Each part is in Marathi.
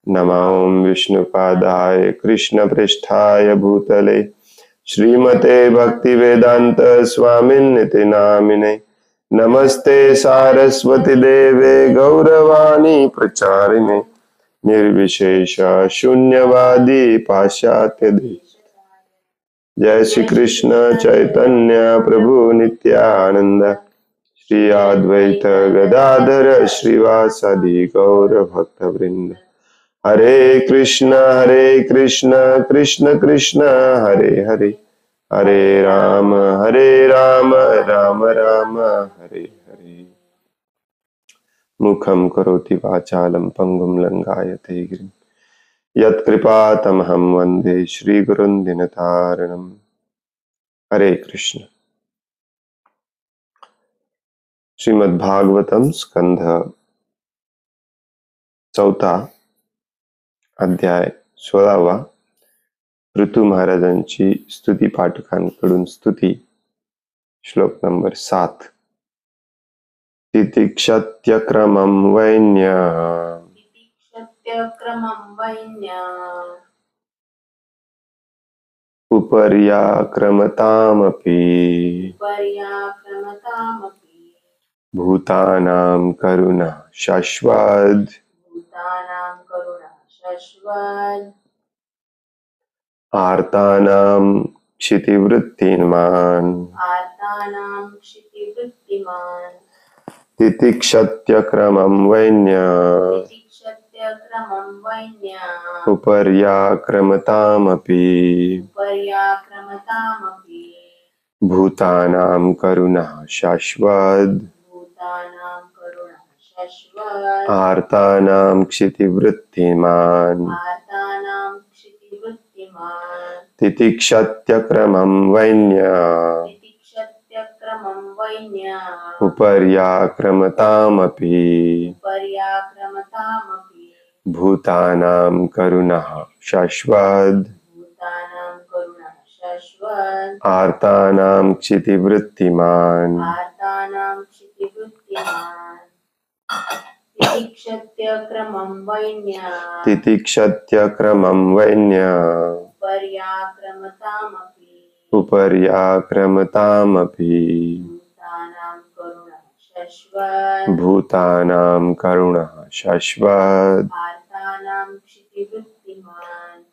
नमो विष्णुपादाय कृष्णपृष्ठाय भूतले श्रीमते भक्तिवेदांत स्वामिन्निति नामिने। नमस्ते सारस्वती देवे गौरवाणी प्रचारिणे निर्विशेष शून्यवादी पाश्चात्य देश। जय श्री कृष्ण चैतन्य प्रभु नित्यानंद श्री अद्वैत गदाधर श्रीवासादि गौर भक्त वृंद। हरे कृष्ण कृष्ण कृष्ण हरे हरे, हरे राम राम राम हरे हरे। मुखं करोति वाचालं पंगुं लंघायते गिरिं यत्कृपातमहं वन्दे श्रीगुरुं दीनतारिणम्। हरे कृष्ण। श्रीमद्भागवतम स्कंध 4 अध्याय 16 ऋतु महाराजांची स्तुती पाठकांकडून स्तुती। श्लोक नंबर 7। तितिक्षत्यक्रमं वैन्य उपर्याक्रमतामपि भूतानां करुणः शाश्वत आर्तानां क्षितिवृत्तिमान् तितिक्षत्यक्रमं वैन्य उपर्याक्रमतामपि भूतानां करुणः शाश्वत आर्तानां क्षितिवृत्तिमान् तितिक्षत्यक्रमं वैन्य उपर्याक्रमतामपि भूतानां करुणः शाश्वत आर्तानां क्षितिवृत्तिमान् तितिक्षत्यक्रमं वैन्य उपर्याक्रमतामपि भूतानां करुणः शाश्वत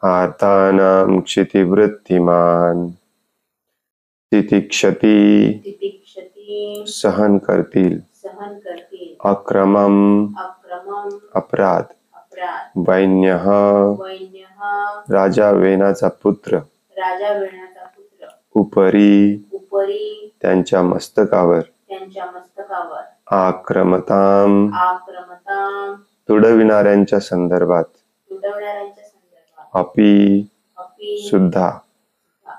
आर्तानां क्षितिवृत्तिमान् तितिक्षति सहन करतील, अक्रमम अपराध, वैन्यः राजा वेनाचा पुत्र, उपरी त्यांच्या मस्तकावर, आक्रमताम तुडविणाऱ्यांच्या संदर्भात, अपि सुद्धा,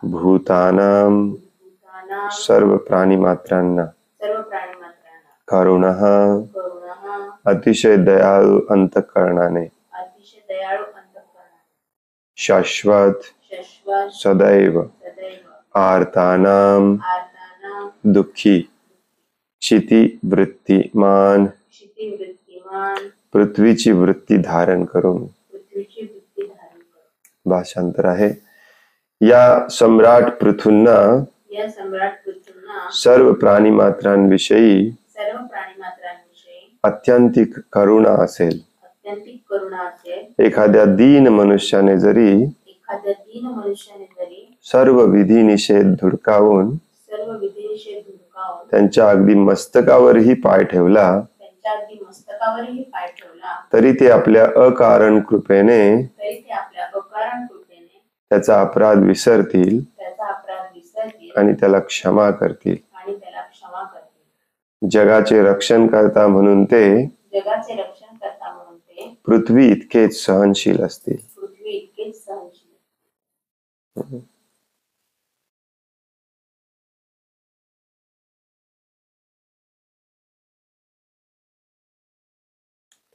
भूतानां सर्व प्राणीमात्रांना, करुणः अतिशय दयाळू अंतःकरणाने, शाश्वत सदैव, आर्तानां दुःखी, क्षितिवृत्तिमान पृथ्वीची वृत्ती धारण करून। भाषांतर आहे, या सम्राट पृथूंना सर्व प्राणीमात्रांविषयी अत्यंतिक करुणा असेल। एखाद्या दीन मनुष्याने जरी सर्व विधी निषेध धुडकावून त्यांच्या अगदी मस्तकावरही पाय ठेवला, तरी ते आपल्या अकारण कृपेने त्याचा अपराध विसरतील आणि त्याला क्षमा करतील। जगाचे रक्षण करता म्हणून ते पृथ्वी इतकेच सहनशील असतील।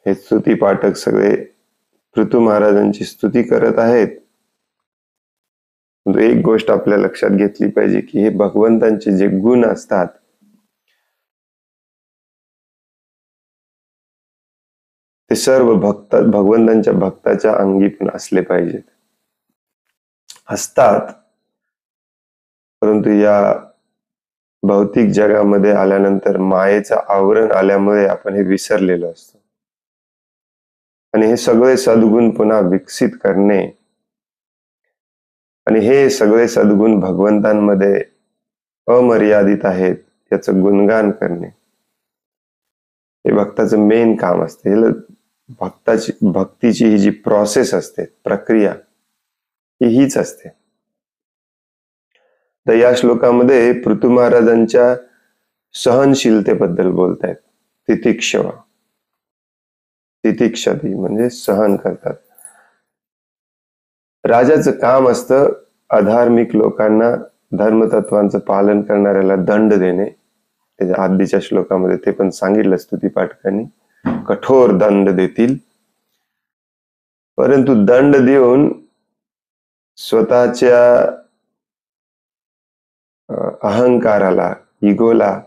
हे स्तुती पाठक सगळे पृथू महाराजांची स्तुती करत आहेत। एक गोष्ट आपल्या लक्षात घेतली पाहिजे की हे भगवंतांचे जे गुण असतात ते सर्व भगवंतांच्या भक्ताच्या अंगी पण असले पाहिजेत. असतात, परंतु या भौतिक जगामध्ये आल्यानंतर मायेचं आवरण आल्यामुळे आपण हे विसरलेलो असतो. आणि हे सगळे सद्गुण पुन्हा विकसित करणे आणि हे सगळे सद्गुण भगवंतांमध्ये अमर्यादित आहेत याचं गुणगान करणे हे भक्ताचं मेन काम असते. भक्तीची ही जी प्रोसेस असते, प्रक्रिया, हीच असते. तर या श्लोकामध्ये पृथु महाराजांच्या सहनशीलतेबद्दल बोलतायत. तितिक्षती म्हणजे सहन करतात. राजाचं काम असतं अधार्मिक लोकांना, धर्मतत्वांचं पालन करणाऱ्याला दंड देणे. त्याच्या आधीच्या श्लोकामध्ये ते पण सांगितलं स्तुती पाठकांनी, कठोर दंड देतील. परंतु दंड देऊन स्वतःच्या अहंकाराला, इगोला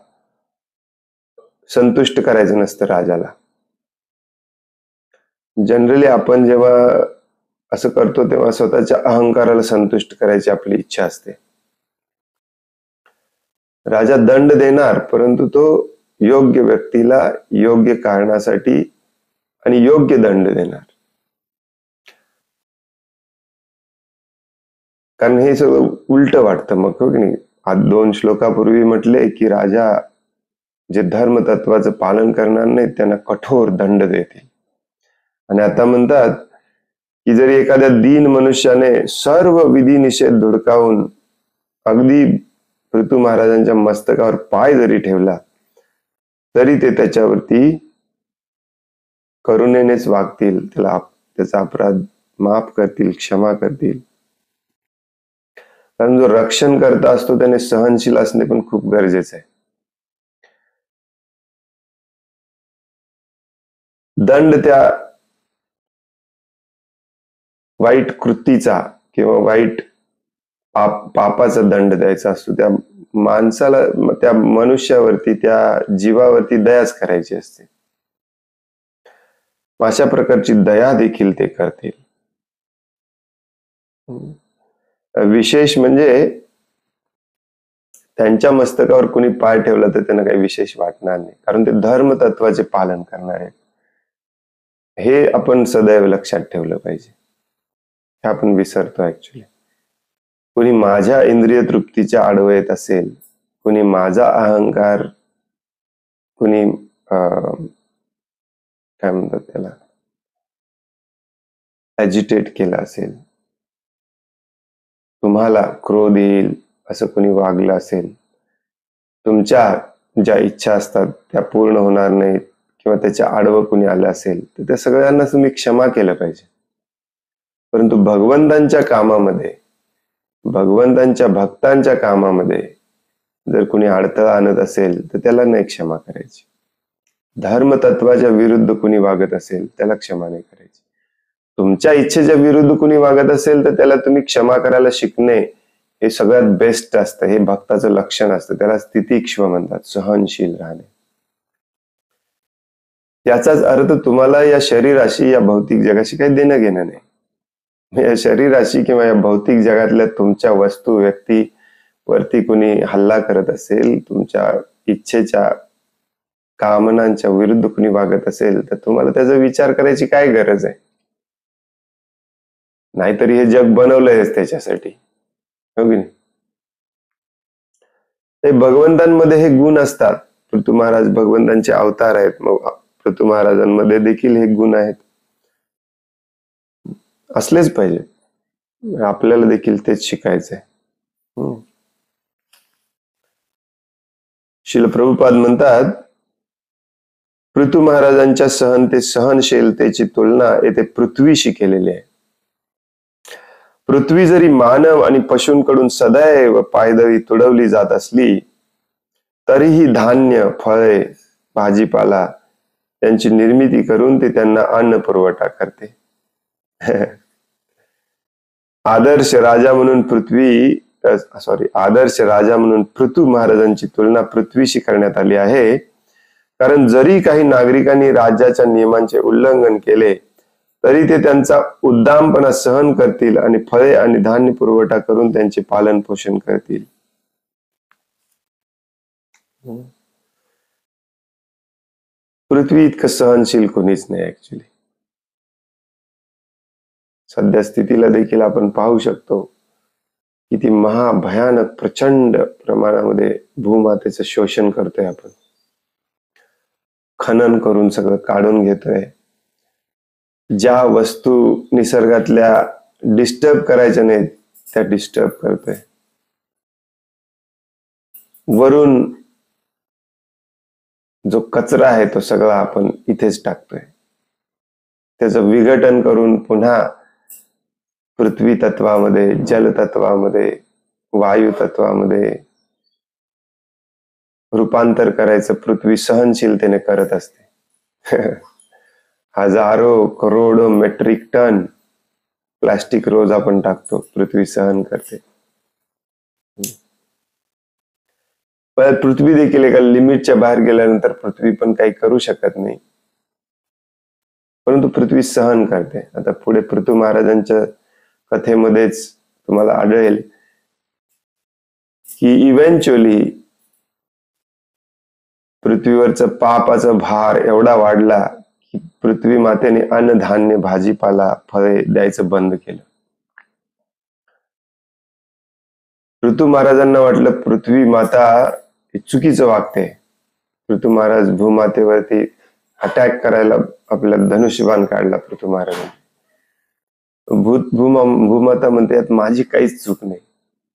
संतुष्ट करायचं नसतं राजाला. जनरली आपण जेव्हा असं करतो तेव्हा स्वतःच्या अहंकाराला संतुष्ट करायची आपली इच्छा असते. राजा दंड देणार, परंतु तो योग्य व्यक्तीला योग्य कारणासाठी आणि योग्य दंड देणार. कारण हे सगळं उलट वाटतं मग, हो की नाही. 2 श्लोकापूर्वी म्हटले की राजा जे धर्मतत्वाचं पालन करणार नाहीत त्यांना कठोर दंड देतील. आणि आता म्हणतात की जरी एखाद्या दीन मनुष्याने सर्व विधी निषेध धुडकावून अगदी पृथु महाराजांच्या मस्तकावर पाय जरी ठेवला तरी ते त्याच्यावरती करुणेनेच वागतील, त्याचा अपराध माफ करतील, क्षमा करतील. कारण जो रक्षण करता असतो त्याने सहनशील असणे पण खूप गरजेचं आहे. दंड त्या वाईट कृतीचा किंवा वाईट पापाचा दंड द्यायचा असतो. त्या माणसाला, त्या मनुष्यावरती, त्या जीवावरती दयाच करायची असते. अशा प्रकारची दया देखील ते करतील. विशेष म्हणजे त्यांच्या मस्तकावर कोणी पाय ठेवला तर त्यांना काही विशेष वाटणार नाही, कारण ते धर्मतत्वाचे पालन करणार आहेत. हे आपण सदैव लक्षात ठेवलं पाहिजे. हे आपण विसरतो ऍक्च्युली. कोणी माझ्या इंद्रिय तृप्तीच्या आडवं येत असेल, कोणी माझा अहंकार, कोणी काय म्हणतात त्याला, ऍजिटेट केला असेल, तुम्हाला क्रोध येईल असं कोणी वागलं असेल, तुमच्या ज्या इच्छा असतात त्या पूर्ण होणार नाहीत किंवा त्याच्या आडवं कोणी आलं असेल तर त्या सगळ्यांना तुम्ही क्षमा केलं पाहिजे. परंतु भगवंतांच्या कामामध्ये, भगवंतांच्या भक्तांच्या कामामध्ये जर कोणी अडथळा आणत असेल तर त्याला नाही क्षमा करायची. धर्मतत्वाच्या विरुद्ध कोणी वागत असेल त्याला क्षमा नाही करायची. तुमच्या इच्छेच्या विरुद्ध कोणी वागत असेल तर त्याला तुम्ही क्षमा करायला शिकणे हे सगळ्यात बेस्ट असतं. हे भक्ताचं लक्षण असतं. त्याला तितिक्ष्व म्हणतात, सहनशील राहणे. याचाच अर्थ तुम्हाला या शरीराशी, या भौतिक जगाशी काही देणं घेणं नाही. या शरीराशी किंवा या भौतिक जगातल्या तुमच्या वस्तू, व्यक्ती वरती कोणी हल्ला करत असेल, तुमच्या इच्छेच्या कामनांच्या विरुद्ध कोणी वागत असेल तर तुम्हाला त्याचा विचार करायची काय गरज आहे. नाहीतरी हे जग बनवलंयच त्याच्यासाठी, हो की नाही. हे भगवंतांमध्ये हे गुण असतात. पृथु महाराज भगवंतांचे अवतार आहेत, मग पृथु महाराजांमध्ये देखील हे गुण आहेत, असलेच पाहिजे. आपल्याला देखील तेच शिकायचंय. श्रील प्रभुपाद म्हणतात, पृथु महाराजांच्या सहनशीलतेची तुलना येथे पृथ्वीशी केलेली आहे. पृथ्वी जरी मानव आणि पशूंकडून सदैव पायदळी तुडवली जात असली तरीही धान्य, फळे, भाजीपाला यांची निर्मिती करून ते त्यांना अन्न पुरवठा करते. आदर्श राजा म्हणून पृथु महाराजांची तुलना पृथ्वीशी करण्यात आली आहे. कारण जरी काही नागरिकांनी राज्याच्या नियमांचे उल्लंघन केले तरी ते त्यांचा उद्दामपणा सहन करतील आणि फळे आणि धान्य पुरवठा करून त्यांचे पालन पोषण करतील. पृथ्वी इतकं सहनशील कोणीच नाही ऍक्च्युली. सध्या स्थितीला देखील आपण पाहू शकतो किती महाभयानक प्रचंड प्रमाणामध्ये भूमातेचं शोषण करतोय आपण. खनन करून सगळं काढून घेतोय. ज्या वस्तू निसर्गातल्या डिस्टर्ब करायच्या नाहीत त्या डिस्टर्ब करतोय. वरून जो कचरा आहे तो सगळा आपण इथेच टाकतोय. त्याचं विघटन करून पुन्हा पृथ्वी तत्वामध्ये, जल तत्वामध्ये, वायू तत्वामध्ये रूपांतर करायचं पृथ्वी सहनशीलतेने करत असते. हजारो करोडो मेट्रिक टन प्लास्टिक रोज आपण टाकतो, पृथ्वी सहन करते. पण पृथ्वी देखील एका लिमिटच्या बाहेर गेल्यानंतर पृथ्वी पण काही करू शकत नाही, परंतु पृथ्वी सहन करते. आता पुढे पृथू महाराजांच्या कथेमध्येच तुम्हाला आढळेल की इव्हेंच्युअली पृथ्वीवरचं पापाचा भार एवढा वाढला की पृथ्वी मातेने अन्नधान्य, भाजीपाला, फळे द्यायचं बंद केलं. पृथू महाराजांना वाटलं पृथ्वी माता चुकीचं वागते. पृथू महाराज भूमातेवरती अटॅक करायला आपला धनुष्यबाण काढला. पृथू महाराजांनी भूमाता म्हणते माझी काहीच चूक नाही,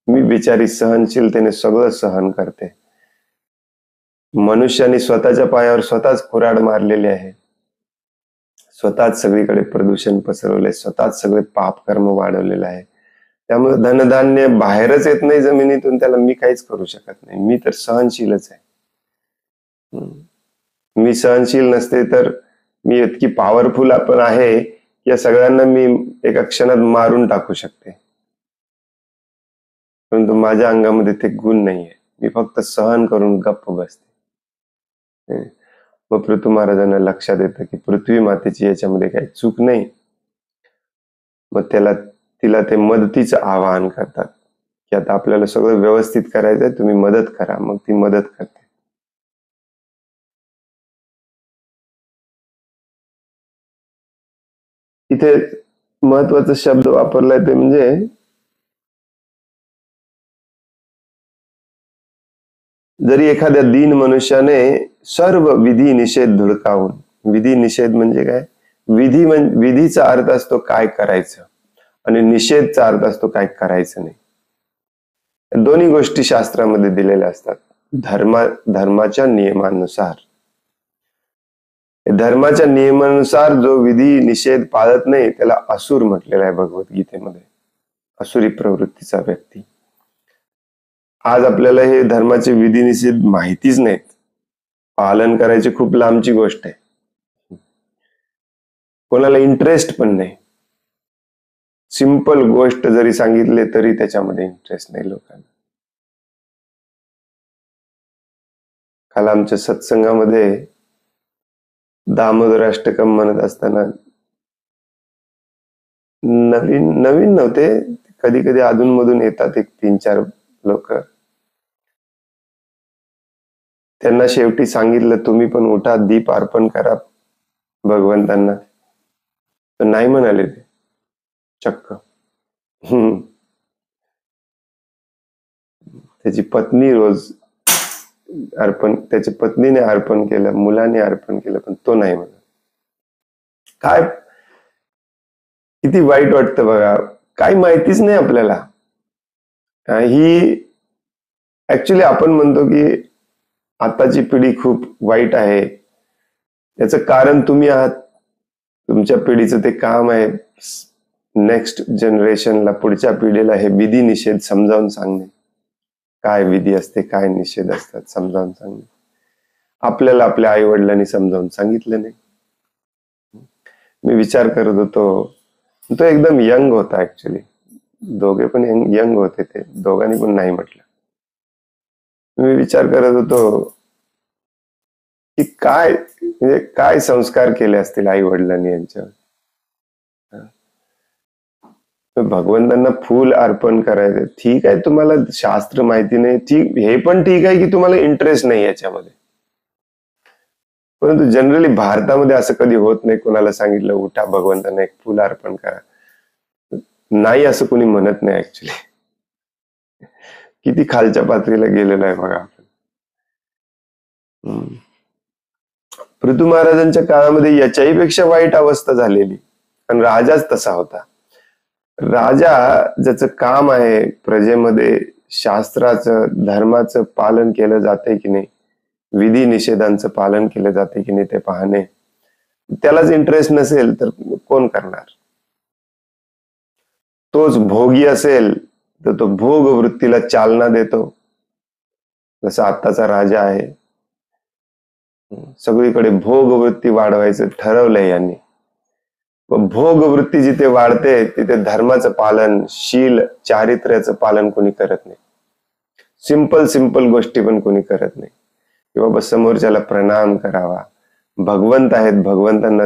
मी बिचारी सहनशीलतेने सगळं सहन करते. मनुष्याने स्वतःच्या पायावर स्वतःच कुऱ्हाड मारलेली आहे, स्वतःच सगळीकडे प्रदूषण पसरवले, स्वतःच सगळे पाप कर्म वाढवलेलं आहे. त्यामुळे धनधान्य बाहेरच येत नाही जमिनीतून, त्याला मी काहीच करू शकत नाही. मी तर सहनशीलच आहे. मी सहनशील नसते तर मी इतकी पॉवरफुल आपण आहे या सगळ्यांना मी एका क्षणात मारून टाकू शकते, परंतु माझ्या अंगामध्ये ते गुण नाहीये. मी फक्त सहन करून गप्प बसते. मग पृथू महाराजांना लक्षात येतं की पृथ्वी मातेची याच्यामध्ये काही चूक नाही. मग तिला ते मदतीचं आवाहन करतात की आता आपल्याला सगळं व्यवस्थित करायचंय, तुम्ही मदत करा. मग ती मदत करते. इथे महत्वाचा शब्द वापरलाय ते म्हणजे जरी एखाद्या दीन मनुष्याने सर्व विधी निषेध धुडकावून, विधी निषेध म्हणजे काय, विधीचा अर्थ असतो काय करायचं आणि निषेधचा अर्थ असतो काय करायचं नाही. दोन्ही गोष्टी शास्त्रामध्ये दिलेल्या असतात. धर्माच्या नियमानुसार, धर्माच्या नियमानुसार जो विधी निषेध पाळत नाही त्याला असुर म्हटलेला आहे भगवद्गीतेमध्ये. असुरी प्रवृत्तीचा व्यक्ती. आज आपल्याला हे धर्माचे विधी निषेध माहितीच नाहीत, पालन करायची खूप लांबची गोष्ट आहे. कोणाला इंटरेस्ट पण नाही. सिंपल गोष्ट जरी सांगितले तरी त्याच्यामध्ये इंटरेस्ट नाही लोकांना. काल आमच्या सत्संगामध्ये दामोदर अष्टकम म्हणत असताना नवीन नव्हते, कधी कधी अधूनमधून येतात एक 3-4 लोक. त्यांना शेवटी सांगितलं तुम्ही पण उठा, दीप अर्पण करा भगवंतांना. तर नाही म्हणाले ते चक्क. त्याची पत्नी रोज त्याच्या पत्नीने अर्पण केलं, मुलाने अर्पण केलं, पण तो नाही म्हणा. काय किती वाईट वाटतं बघा. काही माहितीच नाही आपल्याला. ही ऍक्च्युली आपण म्हणतो की आताची पिढी खूप वाईट आहे, याचं कारण तुम्ही आहात. तुमच्या पिढीचं ते काम आहे नेक्स्ट जनरेशनला, पुढच्या पिढीला हे विधी निषेध समजावून सांगणे. काय विधी असते, काय निषेध असतात समजावून सांगणे. आपल्याला आपल्या आई वडिलांनी समजावून सांगितलं नाही. मी विचार करत होतो, तो एकदम यंग होता ऍक्च्युली, दोघे पण यंग होते, ते दोघांनी पण नाही म्हटलं. मी विचार करत होतो की काय म्हणजे काय संस्कार केले असतील आई वडिलांनी यांच्यावर. भगवंतांना फूल अर्पण करायचं ठीक आहे, तुम्हाला शास्त्र माहिती नाही ठीक, हे पण ठीक आहे की तुम्हाला इंटरेस्ट नाही याच्यामध्ये. परंतु जनरली भारतामध्ये असं कधी होत नाही, कोणाला सांगितलं उठा भगवंतांना एक फूल अर्पण करा, नाही असं कोणी म्हणत नाही ऍक्च्युली. किती खालच्या पातळीला गेलेलं आहे बघा आपण. पृथू महाराजांच्या काळामध्ये याच्याही पेक्षा वाईट अवस्था झालेली, आणि राजाच तसा होता. राजा ज्याचं काम आहे प्रजेमध्ये शास्त्राचं धर्माचं पालन केलं जाते की नाही, विधी निषेधांचं पालन केलं जाते की नाही ते पाहणे, त्यालाच इंटरेस्ट नसेल तर कोण करणार. तोच भोगी असेल तर तो भोग वृत्तीला चालना देतो. जसा आत्ताचा राजा आहे, सगळीकडे भोग वृत्ती वाढवायचं ठरवलंय यांनी. भोग वृत्ती जिथे वाढते तिथे धर्माचं पालन, शील चारित्र्याचं पालन कोणी करत नाही. सिंपल गोष्टी पण कोणी करत नाही की बाबा समोरच्याला प्रणाम करावा, भगवंत आहेत भगवंतांना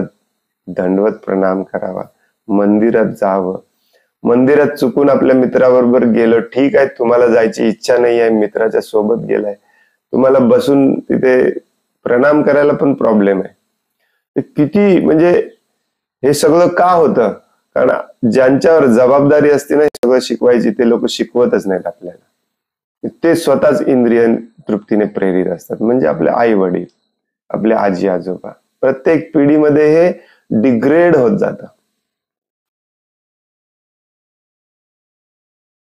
दंडवत प्रणाम करावा, मंदिरात जावं. मंदिरात चुकून आपल्या मित्राबरोबर गेलो ठीक आहे, तुम्हाला जायची इच्छा नाही आहे, मित्राच्या सोबत गेलाय, तुम्हाला बसून तिथे प्रणाम करायला पण प्रॉब्लेम आहे. किती म्हणजे हे सगळं का होतं, कारण ज्यांच्यावर जबाबदारी असते ना सगळं शिकवायची ते लोक शिकवतच नाहीत आपल्याला. ते स्वतःच इंद्रिय तृप्तीने प्रेरित असतात, म्हणजे आपले आई वडील, आपले आजी आजोबा. प्रत्येक पिढीमध्ये हे डिग्रेड होत जातं.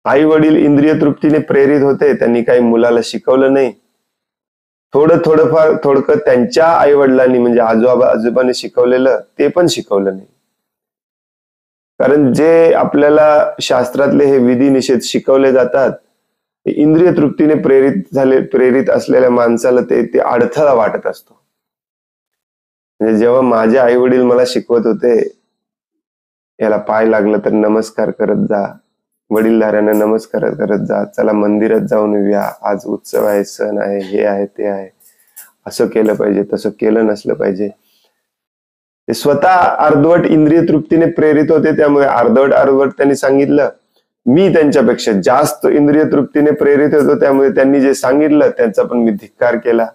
आई वडील इंद्रिय तृप्तीने प्रेरित होते, त्यांनी काही मुलाला शिकवलं नाही. थोडंफार थोडकं त्यांच्या आई वडिलांनी म्हणजे आजोबाने शिकवलेलं ते पण शिकवलं नाही. कारण जे आपल्याला शास्त्रातले हे विधी निषेध शिकवले जातात, इंद्रिय तृप्तीने प्रेरित असलेल्या माणसाला ते अडथळा वाटत असतो. म्हणजे जेव्हा माझे आई वडील मला शिकवत होते, याला पाय लागलं तर नमस्कार करत जा, वडीलधाऱ्यांना नमस्कार करत जा, चला मंदिरात जाऊन येऊया, आज उत्सव आहे, सण आहे, हे आहे ते आहे, असं केलं पाहिजे, तसं केलं नसलं पाहिजे. ते स्वतः अर्धवट इंद्रिय तृप्तीने प्रेरित होते, त्यामुळे अर्धवट त्यांनी सांगितलं. मी त्यांच्यापेक्षा जास्त इंद्रिय तृप्तीने प्रेरित होतो, त्यामुळे त्यांनी जे सांगितलं त्यांचा पण मी धिक्कार केला.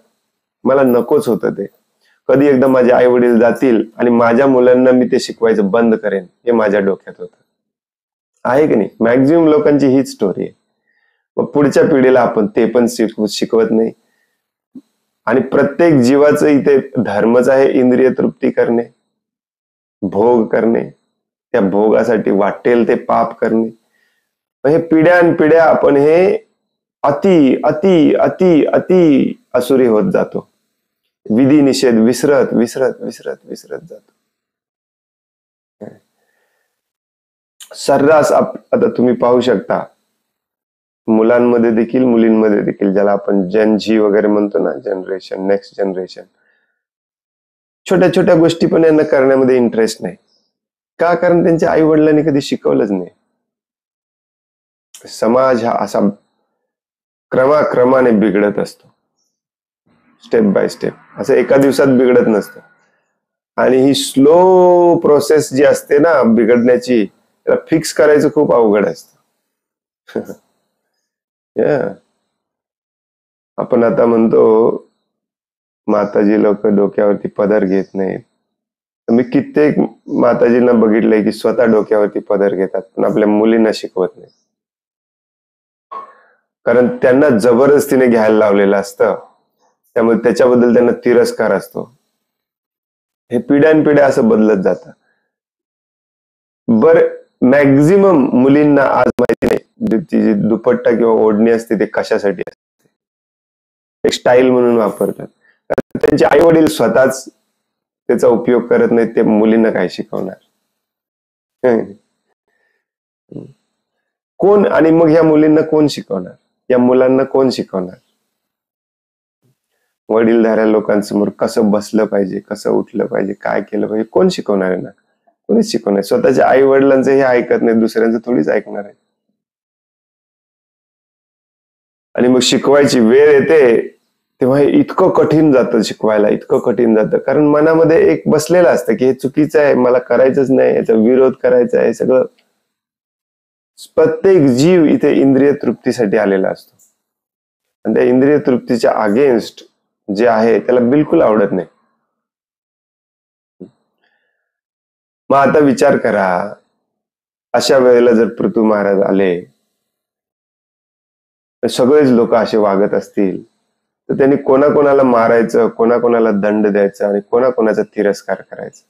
मला नकोच होतं ते. कधी एकदा माझे आई वडील जातील आणि माझ्या मुलांना मी ते शिकवायचं बंद करेन, हे माझ्या डोक्यात होतं. आहे की नाही? मॅक्झिमम लोकांची हीच स्टोरी आहे. मग पुढच्या पिढीला आपण ते पण शिकवत नाही. आणि प्रत्येक जीवाचं इथे धर्मच आहे इंद्रिय तृप्ती करणे, भोग करणे, त्या भोगासाठी वाटेल ते पाप करणे. हे पिढ्यानपिढ्या आपण हे अति अति अति अति असुरी होत जातो. विधी निषेध विसरत जातो. सर्रास आता तुम्ही पाहू शकता, मुलांमध्ये देखील मुलींमध्ये देखील, ज्याला आपण जेन झी वगैरे म्हणतो ना, जनरेशन, नेक्स्ट जनरेशन, छोट्या छोट्या गोष्टी पण यांना करण्यामध्ये इंटरेस्ट नाही. का? कारण त्यांच्या आई वडिलांनी कधी शिकवलंच नाही. समाज हा असा क्रमाक्रमाने बिघडत असतो, स्टेप बाय स्टेप, असं एका दिवसात बिघडत नसतं. आणि ही स्लो प्रोसेस जी असते ना बिघडण्याची, त्याला फिक्स करायचं खूप अवघड असतं. आपण आता म्हणतो माताजी लोक डोक्यावरती पदर घेत नाहीत. मी कित्येक माताजींना बघितलंय की स्वतः डोक्यावरती पदर घेतात, पण आपल्या मुलींना शिकवत नाही. कारण त्यांना जबरदस्तीने घ्यायला लावलेलं असतं, त्यामुळे त्याच्याबद्दल त्यांना तिरस्कार असतो. हे पिढ्यानपिढ्या असं बदलत जातं. बर, मॅक्झिमम मुलींना आज माहिती नाही जी दुपट्टा किंवा ओढणी असते ते कशासाठी असते. एक स्टाईल म्हणून वापरतात. त्यांचे आई वडील स्वतःच त्याचा उपयोग करत नाहीत, ते मुलींना काय शिकवणार? कोण? आणि मग ह्या मुलींना कोण शिकवणार? या मुलांना कोण शिकवणार? वडीलधाऱ्या लोकांसमोर कसं बसलं पाहिजे, कसं उठलं पाहिजे, काय केलं पाहिजे, कोण शिकवणार आहे ना? कोणीच शिकवणार. स्वतःच्या आई वडिलांचं हे ऐकत नाही, दुसऱ्यांचं थोडीच ऐकणार आहे. आणि मग शिकवायची वेळ येते तेव्हा हे इतकं कठीण जातं शिकवायला, इतकं कठीण जातं, कारण मनामध्ये एक बसलेलं असतं की हे चुकीचं आहे, मला करायचंच नाही, याचा विरोध करायचा आहे. सगळं प्रत्येक जीव इथे इंद्रिय तृप्तीसाठी आलेला असतो आणि त्या इंद्रिय तृप्तीच्या अगेन्स्ट जे आहे त्याला बिलकुल आवडत नाही. मग आता विचार करा, अशा वेळेला जर पृथू महाराज आले, सगळेच लोक असे वागत असतील, तर त्यांनी कोणाकोणाला मारायचं, कोणाकोणाला दंड द्यायचा आणि कोणाकोणाचा तिरस्कार करायचा.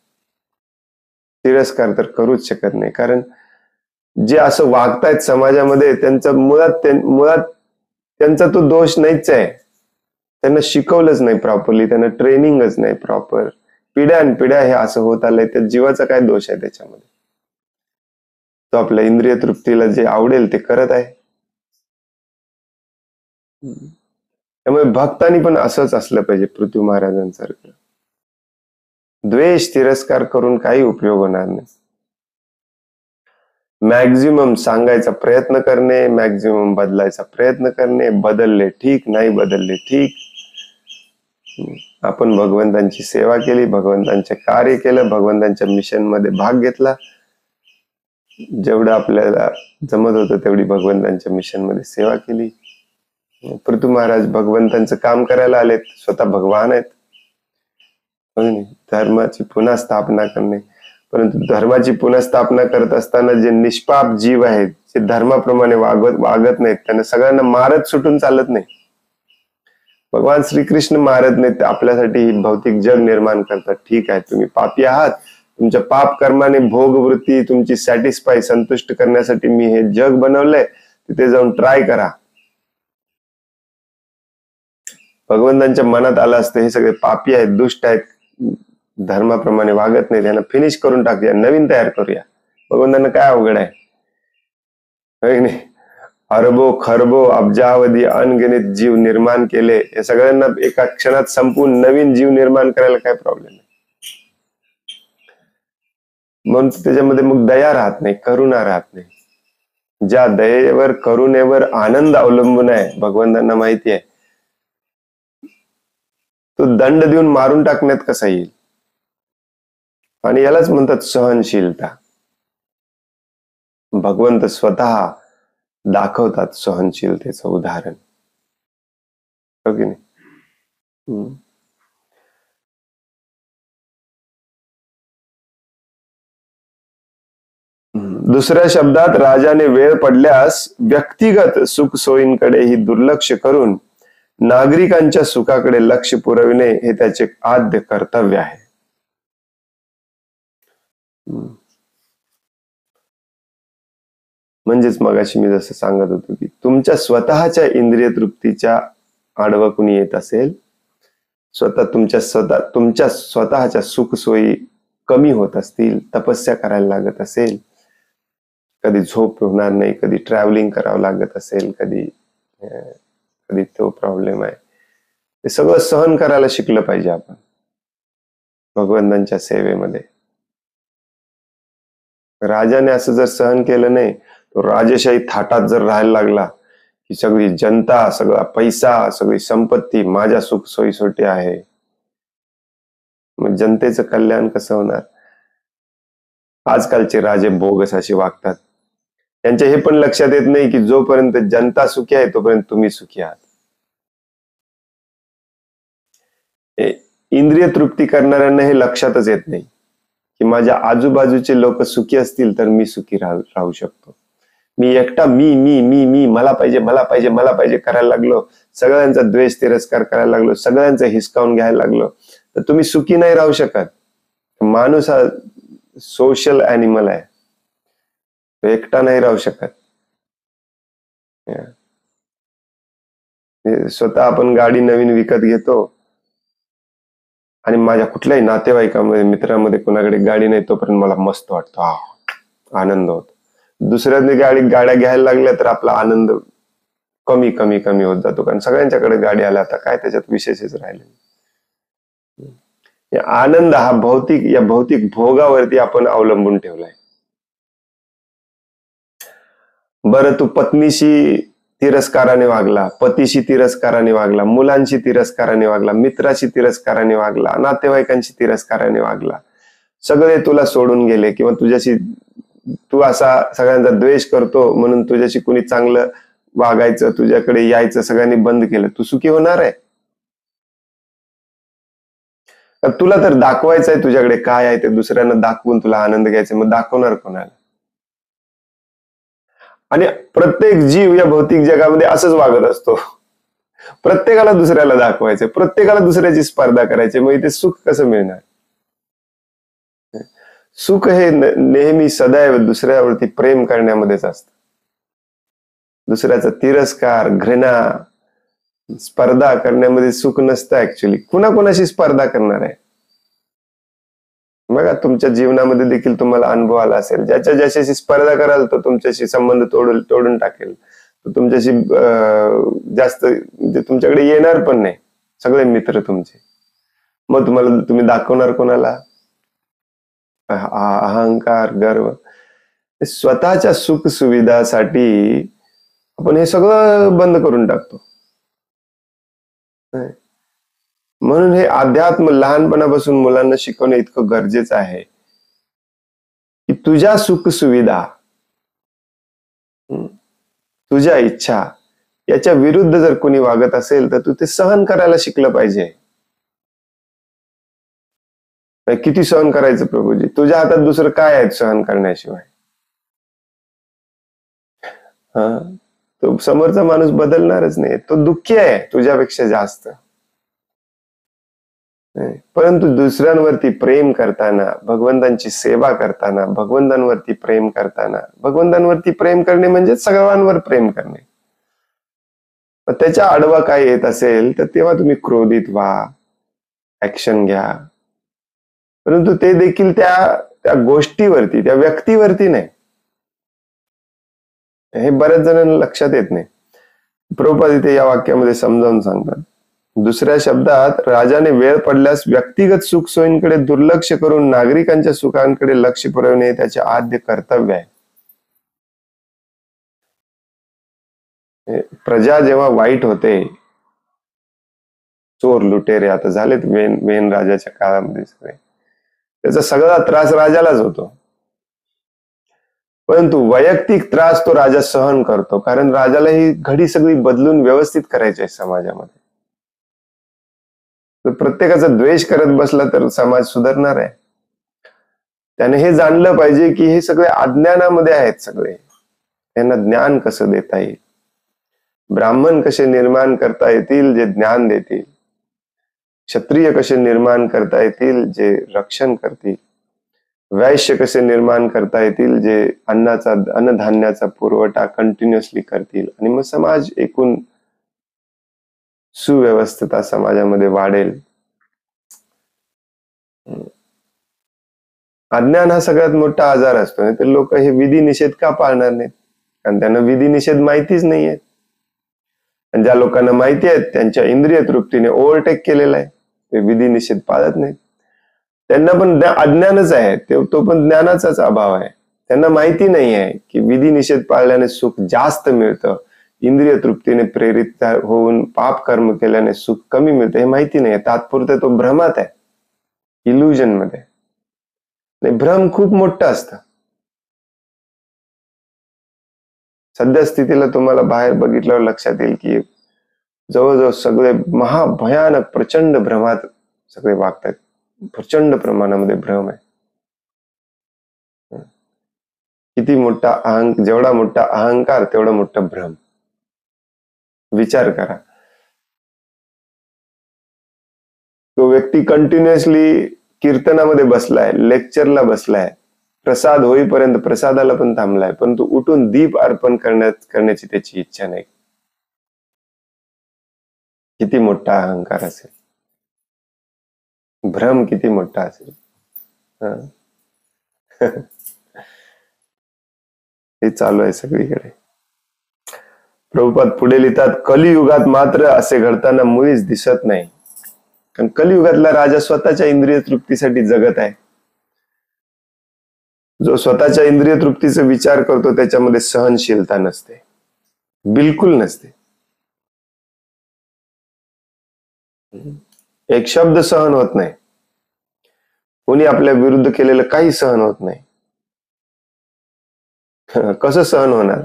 तिरस्कार तर करूच शकत नाही, कारण जे असं वागतायत समाजामध्ये त्यांचा मुळात त्यांचा तो दोष नाहीच आहे. त्यांना शिकवलंच नाही प्रॉपरली, त्यांना ट्रेनिंगच नाही प्रॉपर. पिढ्यानपिढ्या हे असं होत आलंय, त्या जीवाचा काय दोष आहे त्याच्यामध्ये? तो आपल्या इंद्रिय तृप्तीला जे आवडेल ते करत आहे. त्यामुळे भक्तांनी पण असंच असलं पाहिजे पृथ्वी महाराजांसारखं. द्वेष तिरस्कार करून काही उपयोग होणार नाही. मॅक्झिमम सांगायचा प्रयत्न करणे, मॅक्झिमम बदलायचा प्रयत्न करणे. बदलले ठीक, नाही बदलले ठीक. आपण भगवंतांची सेवा केली, भगवंतांचे कार्य केलं, भगवंतांच्या मिशन मध्ये भाग घेतला. जेवढं आपल्याला जमत होतं तेवढी भगवंतांच्या मिशन मध्ये सेवा केली. पृथ्वी महाराज भगवंतांचं काम करायला आलेत, स्वतः भगवान आहेत. धर्माची पुन्हा स्थापना करणे, परंतु धर्माची पुन्हा स्थापना करत असताना जे निष्पाप जीव आहेत, जे धर्माप्रमाणे वागत नाहीत, त्यांना सगळ्यांना मारत सुटून चालत नाही. भगवान श्रीकृष्ण मारत नाहीत, आपल्यासाठी ही भौतिक जग निर्माण करतात. ठीक आहे, तुम्ही पापी आहात, तुमच्या पाप कर्माने भोगवृत्ती तुमची सॅटिस्फाय, संतुष्ट करण्यासाठी मी हे जग बनवलंय, तिथे जाऊन ट्राय करा. भगवंतांच्या मनात आलं असतं हे सगळे पापी आहेत, दुष्ट आहेत, धर्माप्रमाणे वागत नाही, त्यांना फिनिश करून टाकूया, नवीन तयार करूया. भगवंतांना काय अवघड आहे? नाही, अरबो खरबो अब्जावधी अनगिनित जीव निर्माण केले, या सगळ्यांना एका क्षणात संपून नवीन जीव निर्माण करायला काय प्रॉब्लेम आहे? म्हणून त्याच्यामध्ये मग दया राहत नाही, करुणा राहत नाही. ज्या दयेवर, करुणेवर आनंद अवलंबून आहे, भगवंतांना माहिती आहे तो दंड देऊन मारून टाकण्यात कसा येईल. आणि यालाच म्हणतात सहनशीलता. भगवंत स्वतः दाखवतात सहनशीलतेचं उदाहरण, हो की नाही? दुसऱ्या शब्दात, राजाने वेळ पडल्यास व्यक्तिगत सुख सोयींकडेही दुर्लक्ष करून नागरिकांच्या सुखाकडे लक्ष पुरविणे हे त्याचे आद्य कर्तव्य आहे. म्हणजेच मगाशी मी जसं सांगत होतो की तुमच्या स्वतःच्या इंद्रिय तृप्तीच्या आडवं कुणी येत असेल, तुमच्या स्वतःच्या सुखसोयी कमी होत असतील, तपस्या करायला लागत असेल, कधी झोप होणार नाही, कधी ट्रॅव्हलिंग करावं लागत असेल, कधी तो प्रॉब्लेम आहे, ते सगळं सहन करायला शिकलं पाहिजे आपण भगवंतांच्या सेवेमध्ये. राजाने असं जर सहन केलं नाही, तो राजशाही थाटात जर राहायला लागला की सगळी जनता, सगळा पैसा, सगळी संपत्ती माझ्या सुख सोयीसाठी आहे, मग जनतेचं कल्याण कसं होणार? आजकालचे राजे बोगस असे वागतात. त्यांच्या हे पण लक्षात येत नाही की जोपर्यंत जनता सुखी आहे तोपर्यंत तुम्ही सुखी आहात. इंद्रिय तृप्ती करणाऱ्यांना हे लक्षातच येत नाही की माझ्या आजूबाजूचे लोक सुखी असतील तर मी सुखी राहू शकतो. मी एकटा मी मी मी मी मला पाहिजे मला पाहिजे मला पाहिजे करायला लागलो, सगळ्यांचा द्वेष तिरस्कार करायला लागलो, सगळ्यांचं हिसकावून घ्यायला लागलो, तर तुम्ही सुखी नाही राहू शकत. माणूस हा सोशल ॲनिमल आहे, तो एकटा नाही राहू शकत. स्वतः आपण गाडी नवीन विकत घेतो आणि माझ्या कुठल्याही नातेवाईकामध्ये, मित्रामध्ये कोणाकडे गाडी नाही तोपर्यंत मला मस्त वाटतं, आनंद होतो. दुसऱ्याने गाड्या घ्यायला लागल्या तर आपला आनंद कमी कमी कमी होत जातो, कारण सगळ्यांच्याकडे गाडी आल्या, आता काय त्याच्यात विशेषच राहिले. आनंद हा भौतिक भोगावरती आपण अवलंबून ठेवलाय. बरं, तू पत्नीशी तिरस्काराने वागला, पतीशी तिरस्काराने वागला, मुलांशी तिरस्काराने वागला, मित्राशी तिरस्काराने वागला, नातेवाईकांशी तिरस्काराने वागला, सगळे तुला सोडून गेले, किंवा तुझ्याशी तू असा सगळ्यांचा द्वेष करतो म्हणून तुझ्याशी कुणी चांगलं वागायचं, तुझ्याकडे यायचं सगळ्यांनी बंद केलं, तू सुखी होणार आहे? तुला तर दाखवायचं आहे तुझ्याकडे काय आहे ते, दुसऱ्यांना दाखवून तुला आनंद घ्यायचा, मग दाखवणार कोणाला? आणि प्रत्येक जीव या भौतिक जगामध्ये असंच वागत असतो, प्रत्येकाला दुसऱ्याला दाखवायचं, प्रत्येकाला दुसऱ्याची स्पर्धा करायची, मग इथे सुख कसं मिळणार? सुख हे नेहमी सदैव दुसऱ्यावरती प्रेम करण्यामध्येच असतं. दुसऱ्याचा तिरस्कार, घृणा, स्पर्धा करण्यामध्ये सुख नसतं. ऍक्च्युली कुणाकुणाशी स्पर्धा करणार आहे? बघा, तुमच्या जीवनामध्ये देखील तुम्हाला अनुभव आला असेल, ज्याच्याशी स्पर्धा कराल तो तुमच्याशी संबंध तोडून टाकेल, तो तुमच्याशी जास्त तुमच्याकडे येणार पण नाही, सगळे मित्र तुमचे. मग तुम्ही दाखवणार कोणाला? अहंकार, गर्व. स्वतःच्या सुख सुविधासाठी आपण हे सगळं बंद करून टाकतो. म्हणून हे अध्यात्म लहानपणापासून मुलांना शिकवणं इतकं गरजेचं आहे की तुझ्या सुख सुविधा, तुझ्या इच्छा याच्या विरुद्ध जर कोणी वागत असेल तर तू ते सहन करायला शिकलं पाहिजे. किती सहन करायचं प्रभूजी? तुझ्या हातात दुसरं काय आहे सहन करण्याशिवाय? तो समोरचा माणूस बदलणारच नाही, तो दुःखी आहे तुझ्यापेक्षा जास्त. परंतु दुसऱ्यांवरती प्रेम करताना, भगवंतांची सेवा करताना, भगवंतांवरती प्रेम करताना, भगवंतांवरती प्रेम करणे म्हणजे सर्वांवर प्रेम करणे. त्याच्या आडवा काय येत असेल तर तेव्हा तुम्ही क्रोधित व्हा, ऍक्शन घ्या, परंतु ते देखील त्या गोष्टीवरती, त्या व्यक्तीवरती नाही. हे बऱ्याच जणांना लक्षात येत नाही. प्रभुपाद इथे या वाक्यामध्ये समजावून सांगतात. दुसऱ्या शब्दात, राजाने वेळ पडल्यास व्यक्तिगत सुख सोयींकडे दुर्लक्ष करून नागरिकांच्या सुखांकडे लक्ष पुरवणे त्याचे आद्य कर्तव्य आहे. प्रजा जेव्हा वाईट होते, चोर लुटेरे आता झालेत वेन राजाच्या काळामध्ये सगळे, त्याचा सगळा त्रास राजालाच होतो. परंतु वैयक्तिक त्रास तो राजा सहन करतो, कारण राजाला ही घडी सगळी बदलून व्यवस्थित करायची आहे समाजामध्ये. प्रत्येकाचा द्वेष करत बसला तर समाज सुधारणार आहे? त्याने हे जाणलं पाहिजे की हे सगळे अज्ञानामध्ये आहेत. सगळे त्यांना ज्ञान कसं देता येईल, ब्राह्मण कसे निर्माण करता येतील जे ज्ञान देतील, क्षत्रिय कसे निर्माण करता येतील जे रक्षण करतील, वैश्य कसे निर्माण करता येतील जे अन्नधान्याचा पुरवठा कंटिन्युअसली करतील, आणि मग समाज एकूण सुव्यवस्थितता समाजामध्ये वाढेल. अज्ञान हा सगळ्यात मोठा आजार असतो. नाही तर लोक हे विधी निषेध का पाळणार नाहीत? कारण त्यांना विधी निषेध माहितीच नाहीये. आणि ज्या लोकांना माहिती आहेत त्यांच्या इंद्रिय तृप्तीने ओव्हरटेक केलेला आहे, ते विधी निषेध पाळत नाहीत. त्यांना पण अज्ञानच आहे, तो पण ज्ञानाचाच अभाव आहे. त्यांना माहिती नाही आहे की विधी निषेध पाळल्याने सुख जास्त मिळतं, इंद्रिय तृप्तीने प्रेरित होऊन पाप कर्म केल्याने सुख कमी मिळतं. हे माहिती नाही. तात्पुरते तो भ्रमात आहे, इल्युजन मध्ये. भ्रम खूप मोठं असतं. सध्या स्थितीला तुम्हाला बाहेर बघितल्यावर लक्षात येईल की जवळजवळ सगळे महाभयानक प्रचंड भ्रमात सगळे वागतात. प्रचंड प्रमाणामध्ये भ्रम आहे. किती मोठा जेवढा मोठा अहंकार तेवढा मोठा भ्रम. विचार करा, तो व्यक्ती कंटिन्युअसली कीर्तनामध्ये बसलाय, लेक्चरला बसलाय, प्रसाद होईपर्यंत प्रसादाला पण थांबलाय, परंतु उठून दीप अर्पण करण्याची त्याची इच्छा नाही. किती मोठा अहंकार असेल, भ्रम किती मोठा असेल. हे चालू आहे सगळीकडे. प्रभुपाद पुढे लिहितात, कलियुगात मात्र असे घडताना मुळीच दिसत नाही. कारण कलियुगातला राजा स्वतःच्या इंद्रिय तृप्तीसाठी जगत आहे. जो स्वतःच्या इंद्रिय तृप्तीचा विचार करतो त्याच्यामध्ये सहनशीलता नसते, बिलकुल नसते. एक शब्द सहन होत नाही, कोणी आपल्या विरुद्ध केलेलं काही सहन होत नाही. कसं सहन होणार?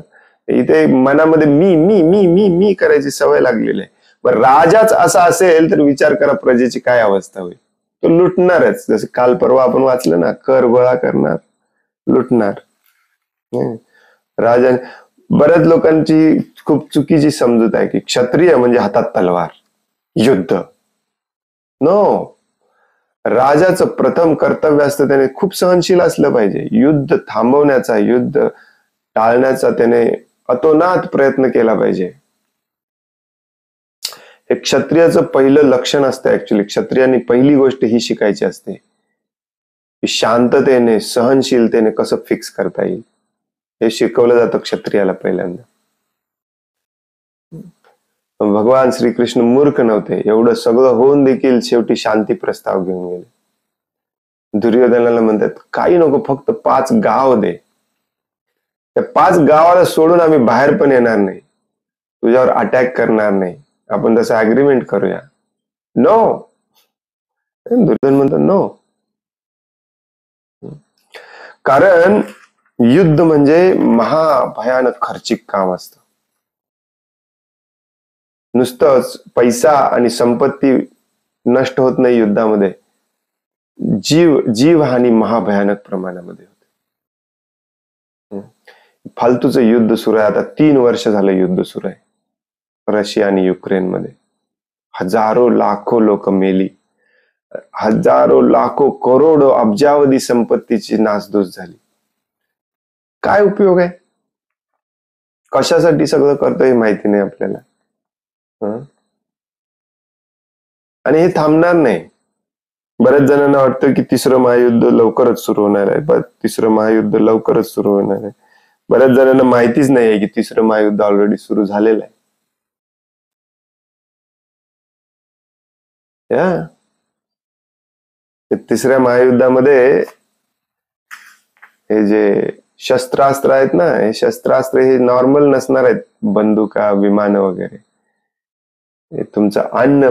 इथे मनामध्ये मी मी मी मी मी करायची सवय लागलेली आहे. पण राजाच असा असेल तर विचार करा प्रजेची काय अवस्था होईल. तो लुटणारच. जसं काल परवा आपण वाचलं ना, कर गोळा करणार, लुटणार. राजा, बऱ्याच लोकांची खूप चुकीची समजूत आहे की क्षत्रिय म्हणजे हातात तलवार, युद्ध. नो, राजाचं प्रथम कर्तव्य असतं त्याने खूप सहनशील असलं पाहिजे. युद्ध थांबवण्याचा, युद्ध टाळण्याचा त्याने अतोनात प्रयत्न केला पाहिजे. हे क्षत्रियाचं पहिलं लक्षण असतं. ऍक्च्युली क्षत्रियांनी पहिली गोष्ट ही शिकायची असते की शांततेने, सहनशीलतेने कसं फिक्स करता येईल, हे शिकवलं जातं क्षत्रियाला पहिल्यांदा. भगवान श्रीकृष्ण मूर्ख नव्हते. एवढं सगळं होऊन देखील शेवटी शांती प्रस्ताव घेऊन गेले. दुर्योधनाला म्हणतात काही नको, फक्त 5 गाव दे, त्या 5 गावाला सोडून आम्ही बाहेर पण येणार नाही, तुझ्यावर अटॅक करणार नाही, आपण तसं अग्रीमेंट करूया. नो, दुर्योधन म्हणतो नो. कारण युद्ध म्हणजे महाभयानक खर्चिक काम असतं. नुसतंच पैसा आणि संपत्ती नष्ट होत नाही युद्धामध्ये, जीवहानी महाभयानक प्रमाणामध्ये होते. फालतूचं युद्ध सुरू आहे. आता 3 वर्ष झालं युद्ध सुरू आहे रशिया आणि युक्रेनमध्ये. हजारो लाखो लोक मेली, हजारो लाखो करोडो अब्जावधी संपत्तीची नासधूस झाली. काय उपयोग आहे? कशासाठी सगळं करतो हे माहिती नाही आपल्याला. आणि हे थांबणार नाही. बऱ्याच जणांना वाटतं की 3रं महायुद्ध लवकरच सुरू होणार आहे, 3रं महायुद्ध लवकरच सुरू होणार आहे. बऱ्याच जणांना माहितीच नाही आहे की 3रं महायुद्ध ऑलरेडी सुरू झालेलं आहे. या 3ऱ्या महायुद्धामध्ये हे जे शस्त्रास्त्र आहेत ना, हे शस्त्रास्त्र हे नॉर्मल नसणार आहेत, बंदुका, विमानं वगैरे. हे तुमचं अन्न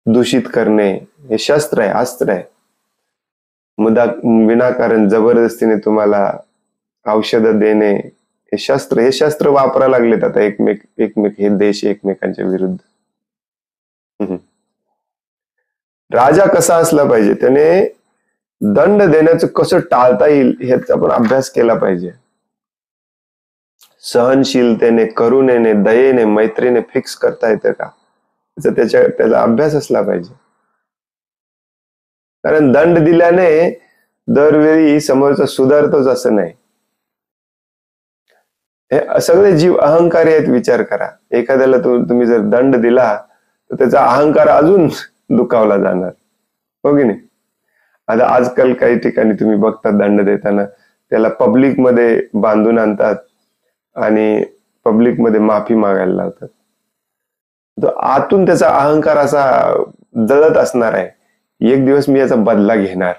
दूषित करणे हे शस्त्र आहे, अस्त्र आहे. विनाकारण जबरदस्तीने तुम्हाला औषधं देणे हे शस्त्र. हे शस्त्र वापरायला लागलेत आता एकमेक हे देश एकमेकांच्या विरुद्ध. राजा कसा असला पाहिजे, त्याने दंड देण्याचं कसं टाळता येईल ह्याचा पण अभ्यास केला पाहिजे. सहनशीलतेने, करुणेने, दयेने, मैत्रीने फिक्स करता येतं का, त्याचा अभ्यास असला पाहिजे. कारण दंड दिल्याने दरवेळी समोरचा सुधारतोच असं नाही. हे सगळे जीव अहंकारी आहेत. विचार करा, एखाद्याला तुम्ही जर दंड दिला तर त्याचा अहंकार अजून दुखावला जाणार, हो की नाही? आता आजकाल काही ठिकाणी तुम्ही बघता दंड देताना त्याला पब्लिक मध्ये बांधून आणतात आणि पब्लिक मध्ये माफी मागायला लावतात. तो आतून त्याचा अहंकार असा जळत असणार आहे, एक दिवस मी याचा बदला घेणार.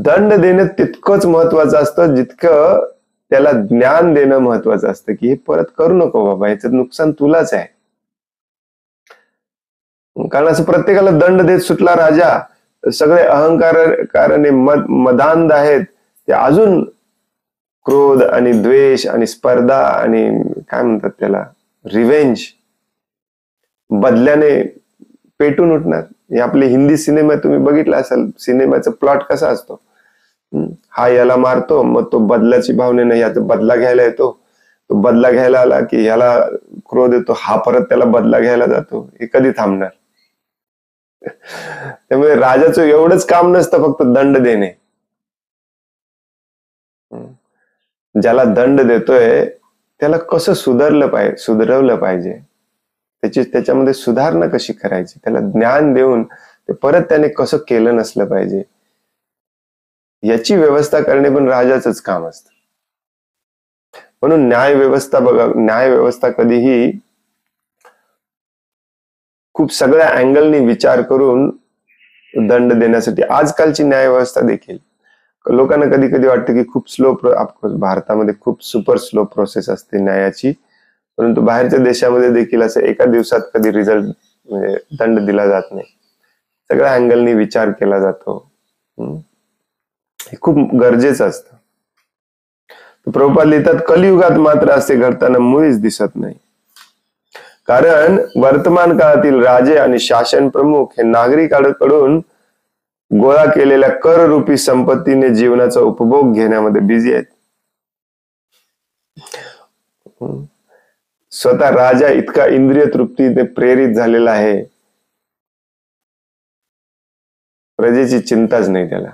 दंड देणं तितकंच महत्वाचं असतं जितकं त्याला ज्ञान देणं महत्वाचं असतं की हे परत करू नको बाबा, याचं नुकसान तुलाच आहे. कारण असं प्रत्येकाला दंड देत सुटला राजा, सगळे अहंकाराने मदांध आहेत, ते अजून क्रोध आणि द्वेष आणि स्पर्धा आणि काय म्हणतात त्याला, रिव्हेंज, बदल्याने पेटून उठणार. हे आपले हिंदी सिनेमा तुम्ही बघितला असाल, सिनेमाचा प्लॉट कसा असतो, हा याला मारतो, मग तो बदल्याची भावनेने याचा बदला घ्यायला येतो, तो बदला घ्यायला आला की याला क्रोध येतो, हा परत त्याला बदला घ्यायला जातो. हे कधी थांबणार? त्यामुळे राजाचं एवढंच काम नसतं फक्त दंड देणे. ज्याला दंड देतोय त्याला कसं सुधरवलं पाहिजे, त्याच्यामध्ये सुधारणा कशी करायची, त्याला ज्ञान देऊन ते परत त्याने कसं केलं नसलं पाहिजे, याची व्यवस्था करणे पण राजाचंच काम असतं. म्हणून न्याय व्यवस्था बघा, न्याय व्यवस्था कधीही खूप सगळ्या अँगलनी विचार करून दंड देण्यासाठी, आजकालची न्याय व्यवस्था देखील लोकांना कधी कधी वाटतं की खूप स्लो, भारतामध्ये खूप सुपर स्लो प्रोसेस असते न्यायाची, परंतु बाहेरच्या देशामध्ये देखील असं एका दिवसात कधी रिझल्ट म्हणजे दंड दिला जात नाही. सगळ्या अँगलनी विचार केला जातो. हे खूप गरजेचं असतं. प्रभुपाद लिहितात, कलियुगात मात्र असे घडताना मुळीच दिसत नाही. कारण वर्तमान काळातील राजे आणि शासन प्रमुख हे नागरिकांकडून गोळा केलेल्या कर रूपी संपत्तीने जीवनाचा उपभोग घेण्यामध्ये बिझी आहेत. स्वतः राजा इतका इंद्रिय तृप्तीने प्रेरित झालेला आहे, प्रजेची चिंताच नाही त्याला.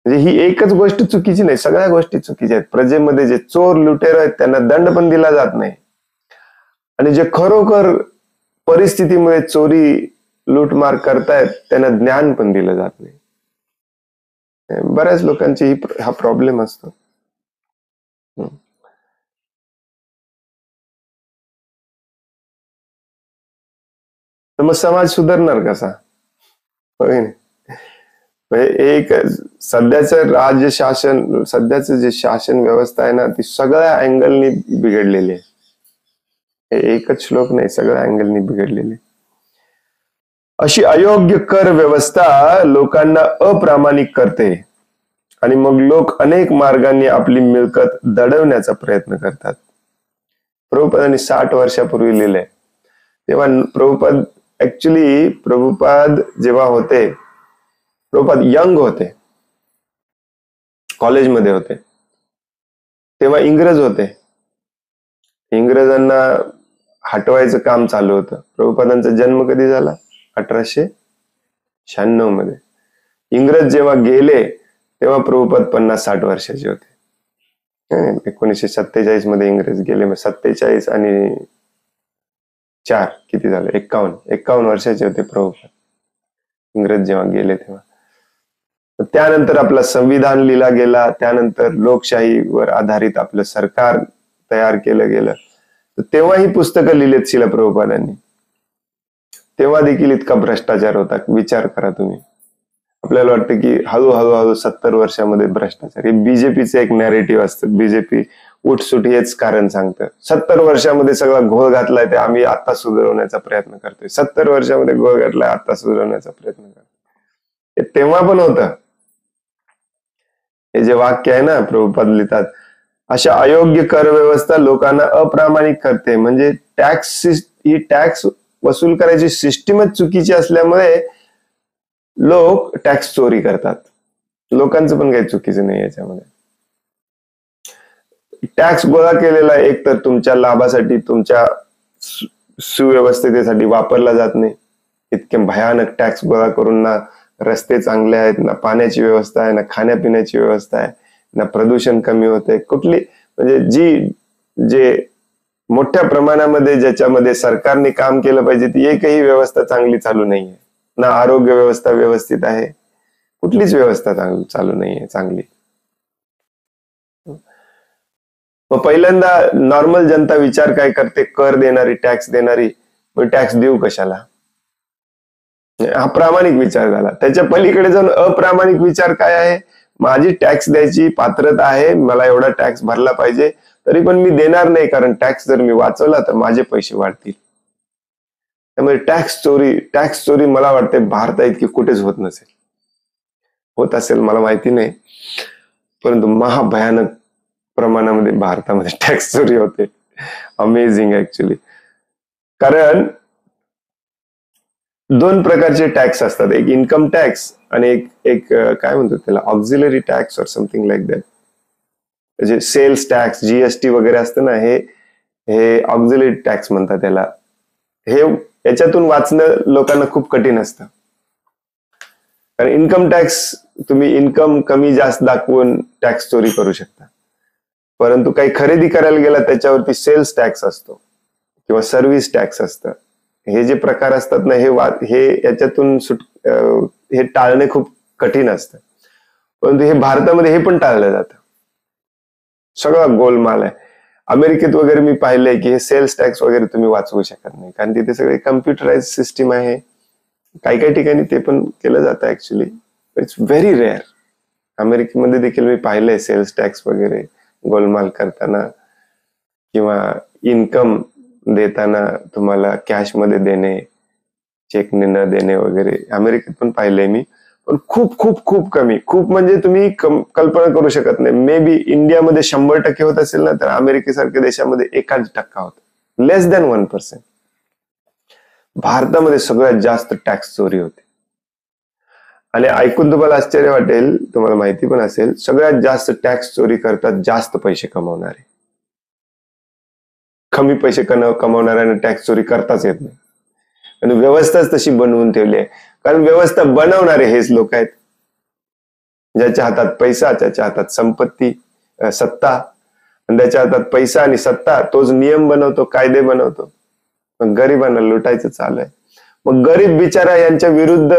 म्हणजे ही एकच गोष्ट चुकीची नाही, सगळ्या गोष्टी चुकीच्या आहेत. प्रजेमध्ये जे चोर लुटेर आहेत त्यांना दंड पण दिला जात नाही, आणि जे खरोखर परिस्थितीमुळे चोरी लूटमार करतायत त्यांना ज्ञान पण दिलं जात नाही. बऱ्याच लोकांची हा प्रॉब्लेम असतो. तर मग समाज सुधारणार कसा? एक सध्याचं राज्य शासन, सध्याचं जे शासन व्यवस्था आहे ना, ती सगळ्या अँगलनी बिघडलेली आहे. हे एकच श्लोक नाही, सगळ्या अँगलनी बिघडलेली. अशी अयोग्य कर व्यवस्था लोकांना अप्रामाणिक करते आणि मग लोक अनेक मार्गांनी आपली मिळकत दडवण्याचा प्रयत्न करतात. प्रभुपादांनी 60 वर्षापूर्वी लिहिलंय. तेव्हा प्रभुपाद जेव्हा होते, प्रभुपाद यंग होते, कॉलेजमध्ये होते, तेव्हा इंग्रज होते. इंग्रजांना हटवायचं काम चालू होतं. प्रभुपादांचा जन्म कधी झाला? 1896 मध्ये. इंग्रज जेव्हा गेले तेव्हा प्रभुपाद 50-60 वर्षाचे होते. 1947 मध्ये इंग्रज गेले. मग 47 आणि 4 किती झालं? 51 वर्षाचे होते प्रभुपाद इंग्रज जेव्हा गेले तेव्हा. त्यानंतर आपला संविधान लिहिला गेला, त्यानंतर लोकशाहीवर आधारित आपलं सरकार तयार केलं गेलं. तर तेव्हा ही पुस्तकं लिहिलेत शिला प्रभुपादांनी. तेव्हा देखील इतका भ्रष्टाचार होता. विचार करा तुम्ही. आपल्याला वाटतं की हळूहळू 70 वर्षामध्ये भ्रष्टाचार, हे बीजेपीचं एक नॅरेटिव्ह असतं. बीजेपी उठसूट हेच कारण सांगतं. 70 वर्षामध्ये सगळा घोळ घातलाय, ते आम्ही आता सुधारवण्याचा प्रयत्न करतोय. 70 वर्षामध्ये घोळ घातलाय, आता सुधारवण्याचा प्रयत्न करतोय. हे तेव्हा पण होतं. हे जे वाक्य आहे ना, प्रभुपाद लिहितात, अशा अयोग्य कर व्यवस्था लोकांना अप्रामाणिक करते. म्हणजे टॅक्स वसूल करायची सिस्टीमच चुकीची असल्यामुळे लोक टॅक्स चोरी करतात. लोकांचं पण काही चुकीचं नाही याच्यामध्ये. टॅक्स गोळा केलेला एक तर तुमच्या लाभासाठी, तुमच्या सुव्यवस्थेसाठी वापरला जात नाही. इतके भयानक टॅक्स गोळा करून ना रस्ते चांगले आहेत, ना पाण्याची व्यवस्था आहे, ना खाण्यापिण्याची व्यवस्था आहे, ना प्रदूषण कमी होते. कुठली म्हणजे जे मोठ्या प्रमाणामध्ये ज्याच्यामध्ये सरकारने काम केलं पाहिजे ती एकही व्यवस्था चांगली चालू नाहीये. ना आरोग्य व्यवस्था व्यवस्थित आहे, कुठलीच व्यवस्था चालू नाहीये चांगली. मग पहिल्यांदा नॉर्मल जनता विचार काय करते? कर देणारी, टॅक्स देणारी, मग टॅक्स देऊ कशाला? हा प्रामाणिक विचार झाला. त्याच्या पलीकडे जाऊन अप्रामाणिक विचार काय आहे? माझी टॅक्स द्यायची पात्रता आहे, मला एवढा टॅक्स भरला पाहिजे, तरी पण मी देणार नाही, कारण टॅक्स जर मी वाचवला तर माझे पैसे वाढतील. त्यामुळे टॅक्स चोरी मला वाटते भारतात इतकी कुठेच होत नसेल. होत असेल मला माहिती नाही, परंतु महाभयानक प्रमाणामध्ये भारतामध्ये टॅक्स चोरी होते. Amazing actually. कारण 2 प्रकारचे टॅक्स असतात. एक इन्कम टॅक्स आणि एक काय म्हणतात त्याला, ऑक्झिलरी टॅक्स और समथिंग लाईक दॅट. म्हणजे सेल्स टॅक्स, जीएसटी वगैरे असतं ना, हे ऑक्झिलरी टॅक्स म्हणतात त्याला. हे याच्यातून वाचणं लोकांना खूप कठीण असतं. कारण इन्कम टॅक्स तुम्ही इन्कम कमी जास्त दाखवून टॅक्स चोरी करू शकता, परंतु काही खरेदी करायला गेला त्याच्यावरती सेल्स टॅक्स असतो किंवा सर्व्हिस टॅक्स असतं. हे जे प्रकार असतात ना, हे याच्यातून हे टाळणे खूप कठीण असतं. परंतु हे भारतामध्ये हे पण टाळलं जातं. सगळा गोलमाल आहे. अमेरिकेत वगैरे मी पाहिलंय की हे सेल्स टॅक्स वगैरे तुम्ही वाचवू शकत नाही, कारण तिथे सगळे कम्प्युटराइज सिस्टीम आहे. काही काही ठिकाणी ते पण केलं जातं ऍक्च्युली, इट्स व्हेरी रेअर. अमेरिकेमध्ये देखील मी पाहिलंय सेल्स टॅक्स वगैरे गोलमाल करताना किंवा इन्कम देताना तुम्हाला कॅश मध्ये देणे, चेकने न देणे वगैरे अमेरिकेत पण पाहिलंय मी. पण खूप खूप खूप कमी, खूप म्हणजे तुम्ही कल्पना करू शकत नाही. मे बी इंडियामध्ये 100% होत असेल ना, तर अमेरिकेसारख्या देशामध्ये 1% होत, लेस दॅन 1%. भारतामध्ये सगळ्यात जास्त टॅक्स चोरी होते. आणि ऐकून तुम्हाला आश्चर्य वाटेल, तुम्हाला माहिती पण असेल, सगळ्यात जास्त टॅक्स चोरी करतात जास्त पैसे कमवणारे. कमी पैसे कमवणाऱ्यांना टॅक्स चोरी करताच येत नाही. आणि व्यवस्थाच तशी बनवून ठेवली आहे. कारण व्यवस्था बनवणारे हेच लोक आहेत, ज्याच्या हातात पैसा, ज्याच्या हातात संपत्ती, सत्ता, आणि त्याच्या हातात पैसा आणि सत्ता, तोच नियम बनवतो, कायदे बनवतो. मग गरिबांना लुटायचं चालू आहे. मग गरीब बिचारा यांच्या विरुद्ध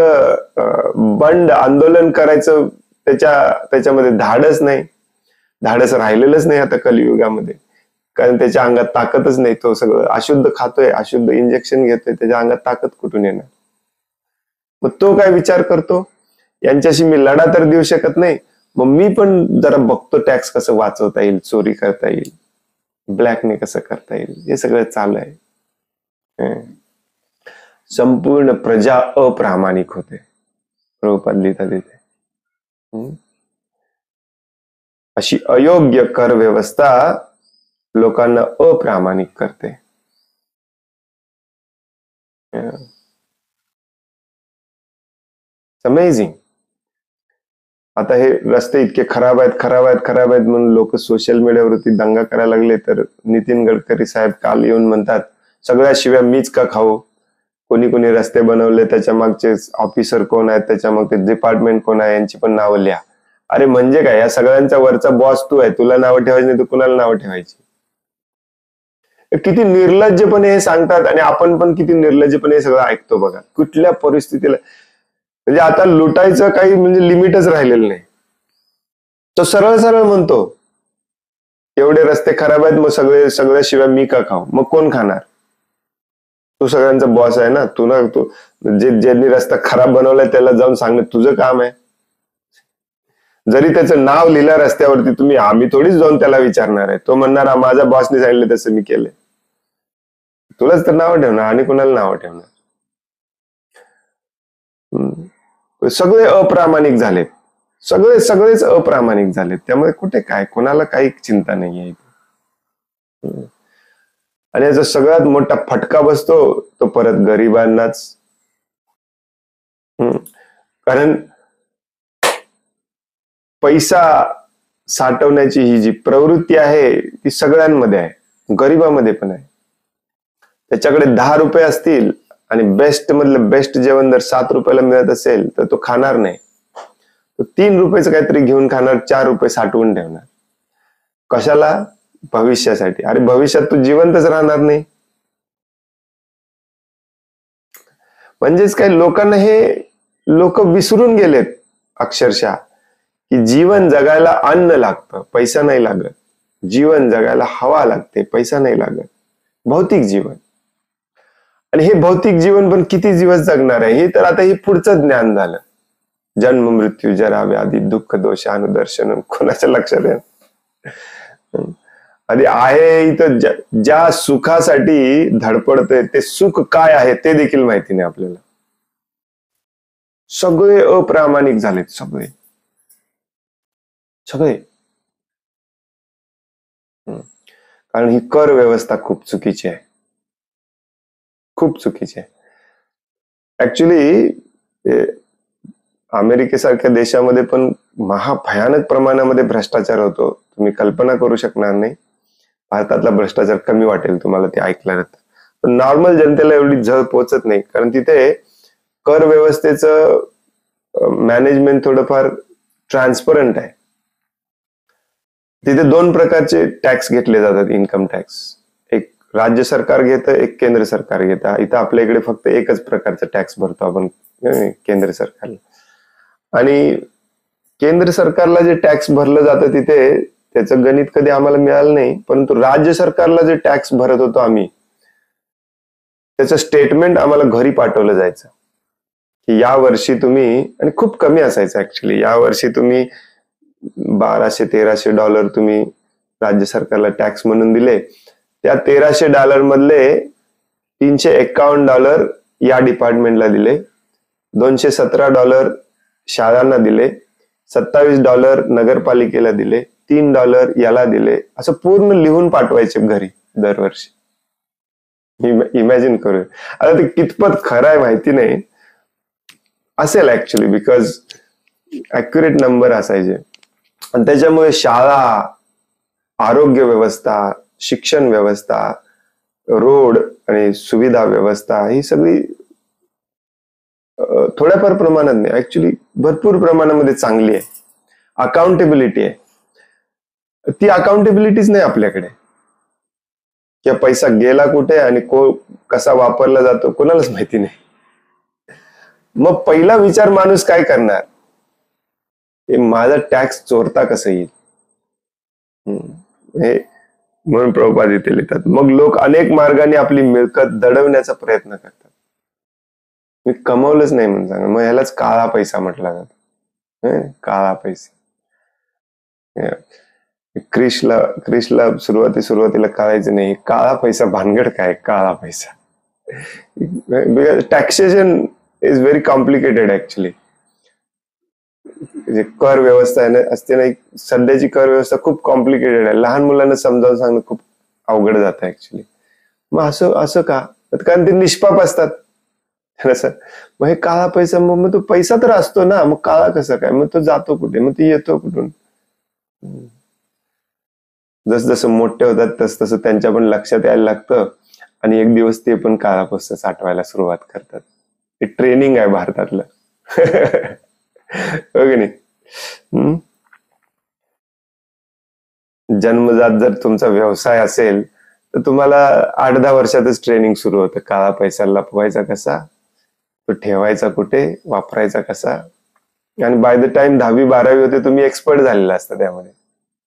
बंड आंदोलन करायचं त्याच्यामध्ये धाडस नाही, धाडस राहिलेलंच नाही आता कलियुगामध्ये. कारण त्याच्या अंगात ताकदच नाही. तो सगळं अशुद्ध खातोय, अशुद्ध इंजेक्शन घेतोय, त्याच्या अंगात ताकद कुठून येणार? मग तो काय विचार करतो, यांच्याशी मी लढा तर देऊ शकत नाही, मग मी पण जरा बघतो टॅक्स कसं वाचवता येईल, चोरी करता येईल, ब्लॅकने कसं करता येईल. हे सगळं चालू आहे. संपूर्ण प्रजा अप्रामाणिक होते, प्रभुपाद लिहितात तिथे. अशी अयोग्य कर व्यवस्था लोकांना अप्रामाणिक करते. अमेझिंग. आता हे रस्ते इतके खराब आहेत म्हणून लोक सोशल मीडियावरती दंगा करायला लागले, तर नितीन गडकरी साहेब काल येऊन म्हणतात, सगळ्या शिव्या मीच का खाऊ, कोणी कोणी रस्ते बनवले, त्याच्या मागचे ऑफिसर कोण आहेत, त्याच्या मागचे डिपार्टमेंट कोण आहे, यांची पण नावं लिहा. अरे म्हणजे काय, या सगळ्यांचा वरचा बॉस तू आहे, तुला नावं ठेवायची नाही तर कुणाला नावं ठेवायची? किती निर्लज्जपणे हे सांगतात, आणि आपण पण किती निर्लज्जपणे हे सगळं ऐकतो बघा. कुठल्या परिस्थितीला, म्हणजे आता लुटायचं काही म्हणजे लिमिटच राहिलेलं नाही. तो सरळ सरळ म्हणतो, एवढे रस्ते खराब आहेत, मग सगळ्या शिवाय मी का खाऊ? मग कोण खाणार? तू सगळ्यांचा बॉस आहे ना, तू ज्यांनी रस्ता खराब बनवलाय त्याला जाऊन सांगणं तुझं काम आहे. जरी त्याचं नाव लिहिलं रस्त्यावरती, आम्ही थोडीच जाऊन त्याला विचारणार आहे. तो म्हणणार माझ्या बॉसने सांगितलं तसं मी केलंय. तुलाच तर नाव ठेवणार आणि कुणाला नाव ठेवणार? सगळे अप्रामाणिक झालेत, सगळेच अप्रामाणिक झालेत. त्यामुळे कुठे काय, कोणाला काही चिंता नाहीये. आणि याचा सगळ्यात मोठा फटका बसतो तो परत गरिबांनाच. कारण पैसा साठवण्याची ही जी प्रवृत्ती आहे ती सगळ्यांमध्ये आहे, गरिबामध्ये पण आहे. त्याच्याकडे 10 रुपये असतील आणि बेस्ट मधलं बेस्ट जेवण जर 7 रुपयाला मिळत असेल तर तो खाणार नाही. तो 3 रुपयाचं काहीतरी घेऊन खाणार, 4 रुपये साठवून ठेवणार. कशाला? भविष्यासाठी. अरे भविष्यात तू जिवंतच राहणार नाही. म्हणजेच काय, लोकांना हे लोक विसरून गेलेत अक्षरशः, की जीवन जगायला अन्न लागतं, पैसा नाही लागत. जीवन जगायला हवा लागते, पैसा नाही लागत. भौतिक जीवन. आणि हे भौतिक जीवन पण किती दिवस जगणार आहे, हे तर आता हे पुढचं ज्ञान झालं. जन्म मृत्यू जरा व्याधी दुःख दोष अनुदर्शन, कोणाच्या लक्षात आहे? आधी आहे इथं ज्या सुखासाठी धडपडतंय ते सुख काय आहे ते देखील माहिती नाही आपल्याला. सगळे अप्रामाणिक झालेत, सगळे. कारण ही कर व्यवस्था खूप चुकीची आहे, खूप चुकीची आहे. ऍक्च्युली अमेरिकेसारख्या देशामध्ये पण महाभयानक प्रमाणामध्ये भ्रष्टाचार होतो. तुम्ही कल्पना करू शकणार नाही. भारतातला भ्रष्टाचार कमी वाटेल तुम्हाला ते ऐकल्यानंतर, पण नॉर्मल जनतेला एवढी झळ पोहोचत नाही. कारण तिथे कर व्यवस्थेचं मॅनेजमेंट थोडंफार ट्रान्सपरंट आहे. तिथे 2 प्रकारचे टॅक्स घेतले जातात, इन्कम टॅक्स. एक राज्य सरकार घेतं, एक केंद्र सरकार घेतं. इथं आपल्या इकडे फक्त एकच प्रकारचा टॅक्स भरतो आपण, केंद्र सरकारला. आणि केंद्र सरकारला जे टॅक्स भरलं जातं तिथे त्याचं गणित कधी आम्हाला मिळालं नाही, परंतु राज्य सरकारला जे टॅक्स भरत होतो आम्ही, त्याचं स्टेटमेंट आम्हाला घरी पाठवलं जायचं. की या वर्षी तुम्ही, आणि खूप कमी असायचं ऍक्च्युली, या वर्षी तुम्ही $1200-1300 तुम्ही राज्य सरकारला टॅक्स म्हणून दिले. त्या $1300 मधले $351 या डिपार्टमेंटला दिले, $217 शाळांना दिले, $27 नगरपालिकेला दिले, $3 याला दिले, असं पूर्ण लिहून पाठवायचे घरी दरवर्षी. इमॅजिन करू. आता ते कितपत खरं आहे माहिती नाही, असेल ऍक्च्युली, बिकॉज ऍक्युरेट नंबर असायचे. आणि त्याच्यामुळे शाळा, आरोग्य व्यवस्था, शिक्षण व्यवस्था, रोड आणि सुविधा व्यवस्था ही सगळी थोड्याफार प्रमाणात नाही, ऍक्च्युली भरपूर प्रमाणामध्ये चांगली आहे. अकाउंटेबिलिटी आहे, ती अकाउंटेबिलिटीच नाही आपल्याकडे. किंवा पैसा गेला कुठे आणि कसा वापरला जातो कोणालाच माहिती नाही. मग पहिला विचार माणूस काय करणार, माझा टॅक्स चोरता कसं येईल, हे म्हणून प्रभुपाद इथे लिहितात. मग लोक अनेक मार्गाने आपली मिळकत दडवण्याचा प्रयत्न करतात. मी कमवलंच नाही म्हणून सांगा, मग ह्यालाच काळा पैसा म्हटला जातो. काळा पैसा. क्रिशला सुरुवातीला कळायचं नाही काळा पैसा भानगड काय, काळा पैसा. Taxation is very complicated actually. कर व्यवस्था असते ना, सध्याची कर व्यवस्था खूप कॉम्प्लिकेटेड आहे. लहान मुलांना समजावून सांगणं खूप अवघड जातं ऍक्च्युली. मग असं का, कारण ते निष्पाप असतात. मग हे काळा पैसा, मग तो पैसा तर असतो ना, मग काळा कसा काय, मग तो जातो कुठे, मग तो येतो कुठून. जसं मोठे होतात तसं त्यांच्या पण लक्षात यायला लागतं, आणि एक दिवस ते पण काळा पैसा साठवायला सुरुवात करतात. हे ट्रेनिंग आहे भारतातलं. हो की नाही. जन्मजात जर तुमचा व्यवसाय असेल तर तुम्हाला 8-10 वर्षातच ट्रेनिंग सुरू होतं. काळा पैसा लपवायचा कसा, तो ठेवायचा कुठे, वापरायचा कसा, आणि बाय द टाइम 10वी-12वी होते तुम्ही एक्सपर्ट झालेला असता त्यामध्ये,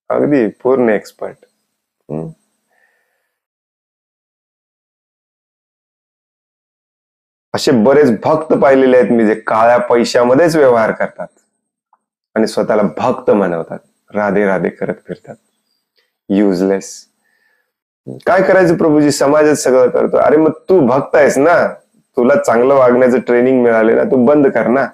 अगदी पूर्ण एक्सपर्ट. असे बरेच भक्त पाहिलेले आहेत मी, जे काळ्या पैशामध्येच व्यवहार करतात आणि स्वतःला भक्त म्हणवतात, राधे राधे करत फिरतात. युजलेस. काय करायचं प्रभूजी, समाजात सगळं करतो. अरे मग तू भक्त आहेस ना, तुला चांगलं वागण्याचं ट्रेनिंग मिळाले ना, तू बंद कर ना.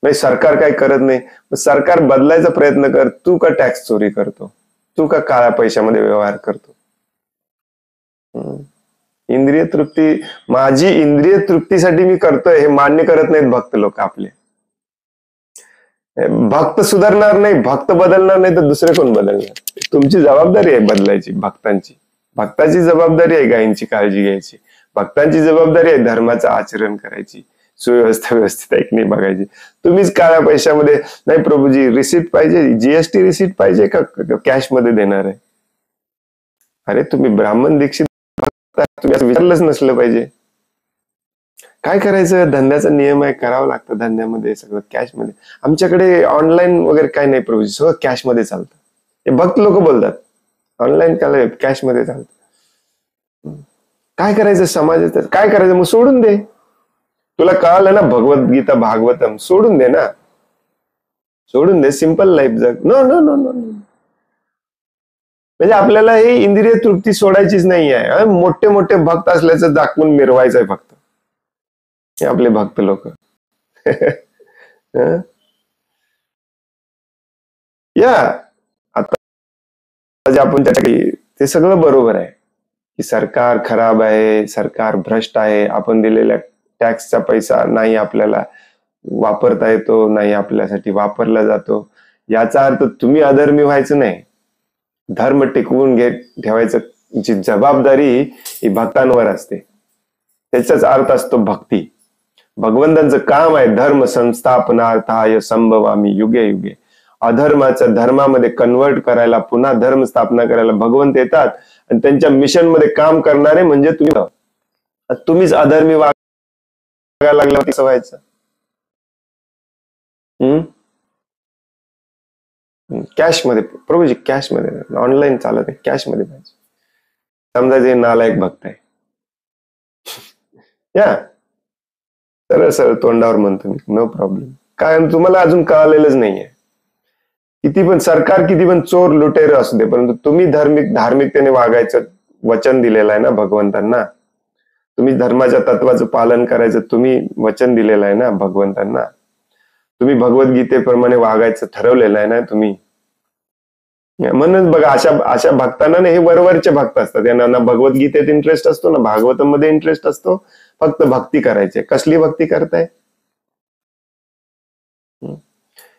नाही सरकार काय करत नाही, सरकार बदलायचा प्रयत्न कर. तू का टॅक्स चोरी करतो, तू का काळ्या पैशामध्ये व्यवहार करतो. इंद्रिय तृप्ती, माझी इंद्रिय तृप्तीसाठी मी करतोय हे मान्य करत नाहीत भक्त लोक आपले. भक्त सुधारणार नाही, भक्त बदलणार नाही तर दुसरे कोण बदलणार. तुमची जबाबदारी आहे बदलायची. भक्ताची जबाबदारी आहे गायींची काळजी घ्यायची. भक्तांची जबाबदारी आहे धर्माचं आचरण करायची, सुव्यवस्था व्यवस्थित आहे की नाही बघायची. तुम्हीच काळ्या पैशामध्ये, नाही प्रभूजी रिसीट पाहिजे, जीएसटी रिसीट पाहिजे का कॅश मध्ये देणार आहे. अरे तुम्ही ब्राह्मण दीक्षित, तुम्ही असं विचारलंच नसलं पाहिजे. काय करायचं, धंद्याचा नियम आहे, करावं लागतं धंद्यामध्ये सगळं कॅशमध्ये. आमच्याकडे ऑनलाईन वगैरे काय नाही प्रभूजी, सगळं कॅशमध्ये चालतं. हे भक्त लोक बोलतात ऑनलाईन काय, कॅशमध्ये चालतं. काय करायचं समाजात, काय करायचं, मग सोडून दे. तुला कळालं ना भगवद्गीता भागवतम, सोडून दे ना, सोडून दे, सिंपल लाईफ जग. No no no no. म्हणजे आपल्याला ही इंद्रिय तृप्ती सोडायचीच नाही आहे. मोठे मोठे भक्त असल्याचं दाखवून मिरवायचंय फक्त, हे आपले भक्त लोक. या आता जे आपण ते सगळं बरोबर आहे की सरकार खराब आहे, सरकार भ्रष्ट आहे, आपण दिलेल्या टॅक्सचा पैसा नाही आपल्याला वापरता येतो, नाही आपल्यासाठी वापरला जातो. याचा अर्थ तुम्ही अधर्मी व्हायचं नाही, धर्म टिकवून ठेवायचं जी जबाबदारी ही भक्तांवर असते. त्याचाच अर्थ असतो भक्ती. भगवंतांचं काम आहे धर्म संस्थापनार्थाय संभवामी युगे युगे. अधर्माचं धर्मामध्ये कन्वर्ट करायला, पुन्हा धर्म स्थापना करायला भगवंत येतात, आणि त्यांच्या मिशन मध्ये काम करणारे म्हणजे तुम्हीच अधर्मी वागायला लागला कसं व्हायचं. कॅश मध्ये प्रभूजी, कॅश मध्ये, ऑनलाईन चालत आहे, कॅश मध्ये पाहिजे. समजा जे नालायक भक्त आहे, या सरळ सरळ तोंडावर म्हणतो मी, नो प्रॉब्लेम. कारण तुम्हाला अजून कळालेलंच नाहीये. किती पण सरकार, किती पण चोर लुटेर असू दे, परंतु तुम्ही धार्मिकतेने वागायचं वचन दिलेलं आहे ना भगवंतांना. तुम्ही धर्माच्या तत्वाचं पालन करायचं तुम्ही वचन दिलेलं आहे ना भगवंतांना. तुम्ही भगवद्गीतेप्रमाणे वागायचं ठरवलेलं आहे ना तुम्ही. म्हणूनच बघा, अशा अशा भक्तांना हे वरवरचे भक्त असतात. यांना ना भगवद्गीतेत इंटरेस्ट असतो ना भागवतम मध्ये इंटरेस्ट असतो. फक्त भक्ती करायचे. कसली भक्ती करताय?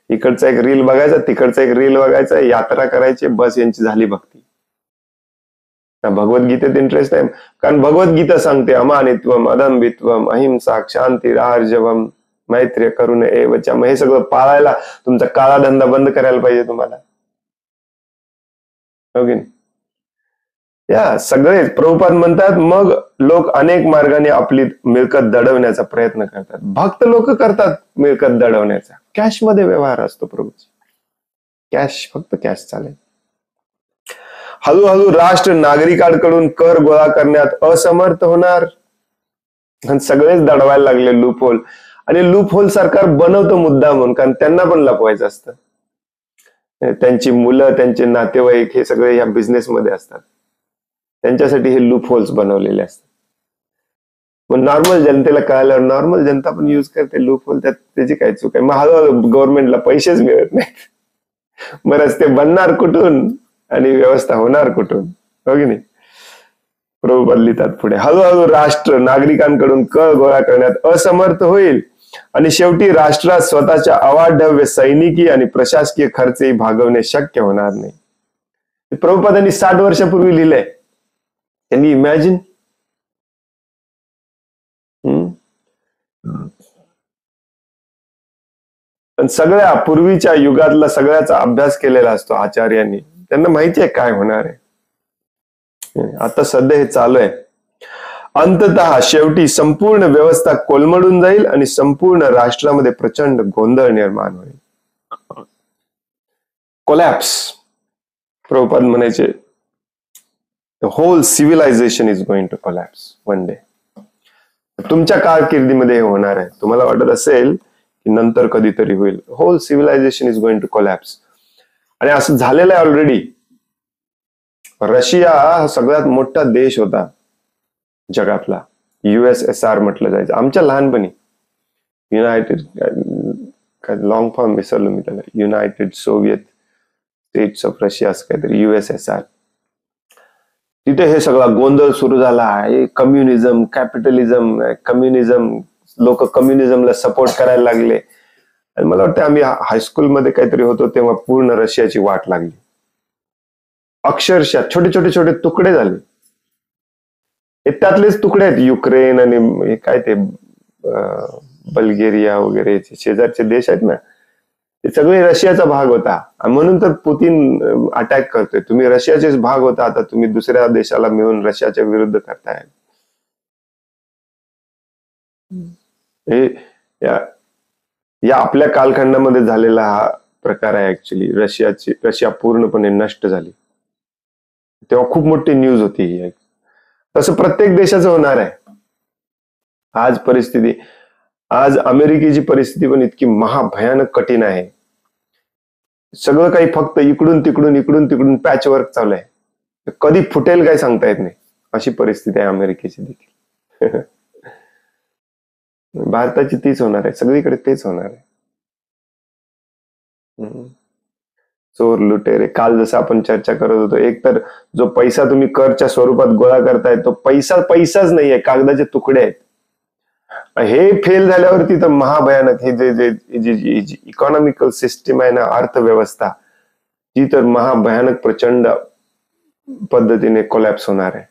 इकडचा एक रील बघायचा, तिकडचा एक रील बघायचा, यात्रा करायची, बस यांची झाली भक्ती. भगवद्गीतेत इंटरेस्ट आहे. कारण भगवद्गीता सांगते अमानित्वम, अदंबित्वम, अहिंसा, शांती, राजवम, मैत्र्य, करुण एवचा. मग हे सगळं पाळायला तुमचा काळा धंदा बंद करायला पाहिजे तुम्हाला. हो की नाही? या सगळे प्रभुपाद म्हणतात, मग लोक अनेक मार्गाने आपली मिळकत दडवण्याचा प्रयत्न करतात. भक्त लोक करतात मिळकत दडवण्याचा. कॅश मध्ये व्यवहार असतो प्रभूचा. कॅश, फक्त कॅश चालेल. हळूहळू राष्ट्र नागरिकांकडून कर गोळा करण्यात असमर्थ होणार. सगळेच दडवायला लागले लूप होल. आणि लूप होल सरकार बनवतो मुद्दा म्हणून, कारण त्यांना पण लपवायचं असतं. त्यांची मुलं, त्यांचे नातेवाईक हे सगळे या बिझनेस मध्ये असतात. त्यांच्यासाठी हे लूप होल्स बनवलेले असतात. मग नॉर्मल जनतेला कळाल्यावर नॉर्मल जनता पण युज करते लूप होल. त्याची काय चूक आहे? मग हळूहळू गव्हर्नमेंटला पैसेच मिळत नाहीत. मग रस्ते बनणार कुठून आणि व्यवस्था होणार कुठून? हो की नाही? प्रभुपाद लिहितात पुढे, हळूहळू राष्ट्र नागरिकांकडून कर गोळा करण्यात असमर्थ होईल आणि शेवटी राष्ट्रात स्वतःच्या अवाढव्य सैनिकी आणि प्रशासकीय खर्चही भागवणे शक्य होणार नाही. प्रभुपादांनी 60 वर्षापूर्वी लिहिलंय. त्यांनी इमॅजिन. पण सगळ्या पूर्वीच्या युगातला सगळ्याचा अभ्यास केलेला असतो आचार्यांनी. त्यांना माहिती आहे काय होणार आहे. आता सध्या हे चालू आहे. अंततः शेवटी संपूर्ण व्यवस्था कोलमडून जाईल आणि संपूर्ण राष्ट्रामध्ये प्रचंड गोंधळ निर्माण होईल. कोलॅप्स. प्रभुपाद म्हणायचे, the whole civilization is going to collapse one day. तुमच्या कारकिर्दीमध्ये हे होणार आहे. तुम्हाला वाटत असेल की नंतर कधीतरी होईल. Whole civilisation is going to collapse. आणि असं झालेलं आहे ऑलरेडी. रशिया हा सगळ्यात मोठा देश होता जगातला. USSR म्हटलं जायचं आमच्या लहानपणी. युनायटेड, लॉंग फॉर्म विसरलो मी त्याला, United Soviet states of Russia असं काहीतरी, USSR. तिथे हे सगळा गोंधळ सुरू झाला. हे कम्युनिझम, कम्युनिझम, लोक कम्युनिझमला सपोर्ट करायला लागले. आणि मला वाटतं आम्ही हायस्कूलमध्ये काहीतरी होतो तेव्हा पूर्ण रशियाची वाट लागली. अक्षरशः छोटे छोटे छोटे तुकडे झाले. त्यातलेच तुकडे आहेत युक्रेन आणि काय ते बल्गेरिया वगैरे शेजारचे देश आहेत ना, ते सगळे रशियाचा भाग होता. म्हणून तर पुतीन अटॅक करतोय. तुम्ही रशियाचेच भाग होता, आता तुम्ही दुसऱ्या देशाला मिळून रशियाच्या विरुद्ध करताय. हे या आपल्या कालखंडामध्ये झालेला हा प्रकार आहे. ऍक्च्युली रशिया पूर्णपणे नष्ट झाली तेव्हा खूप मोठी न्यूज होती ही. तसं प्रत्येक देशाचं होणार आहे. आज अमेरिकेची परिस्थिती पण इतकी महाभयानक कठीण आहे. सगळं काही फक्त इकडून तिकडून पॅच वर्क चालू आहे. कधी फुटेल काय सांगता येत नाही, अशी परिस्थिती आहे अमेरिकेची देखील. भारताची तीच होणार आहे. सगळीकडे तेच होणार आहे. चोर लुटेरे. काल जसं आपण चर्चा करत होतो, एक तर जो पैसा तुम्ही करच्या स्वरूपात गोळा करताय तो पैसाच नाहीये, कागदाचे तुकडे आहेत. हे फेल झाल्यावरती तर महाभयानक हे जे इकॉनॉमिकल सिस्टीम आहे ना, अर्थव्यवस्था, ती तर महाभयानक प्रचंड पद्धतीने कोलॅप्स होणार आहे.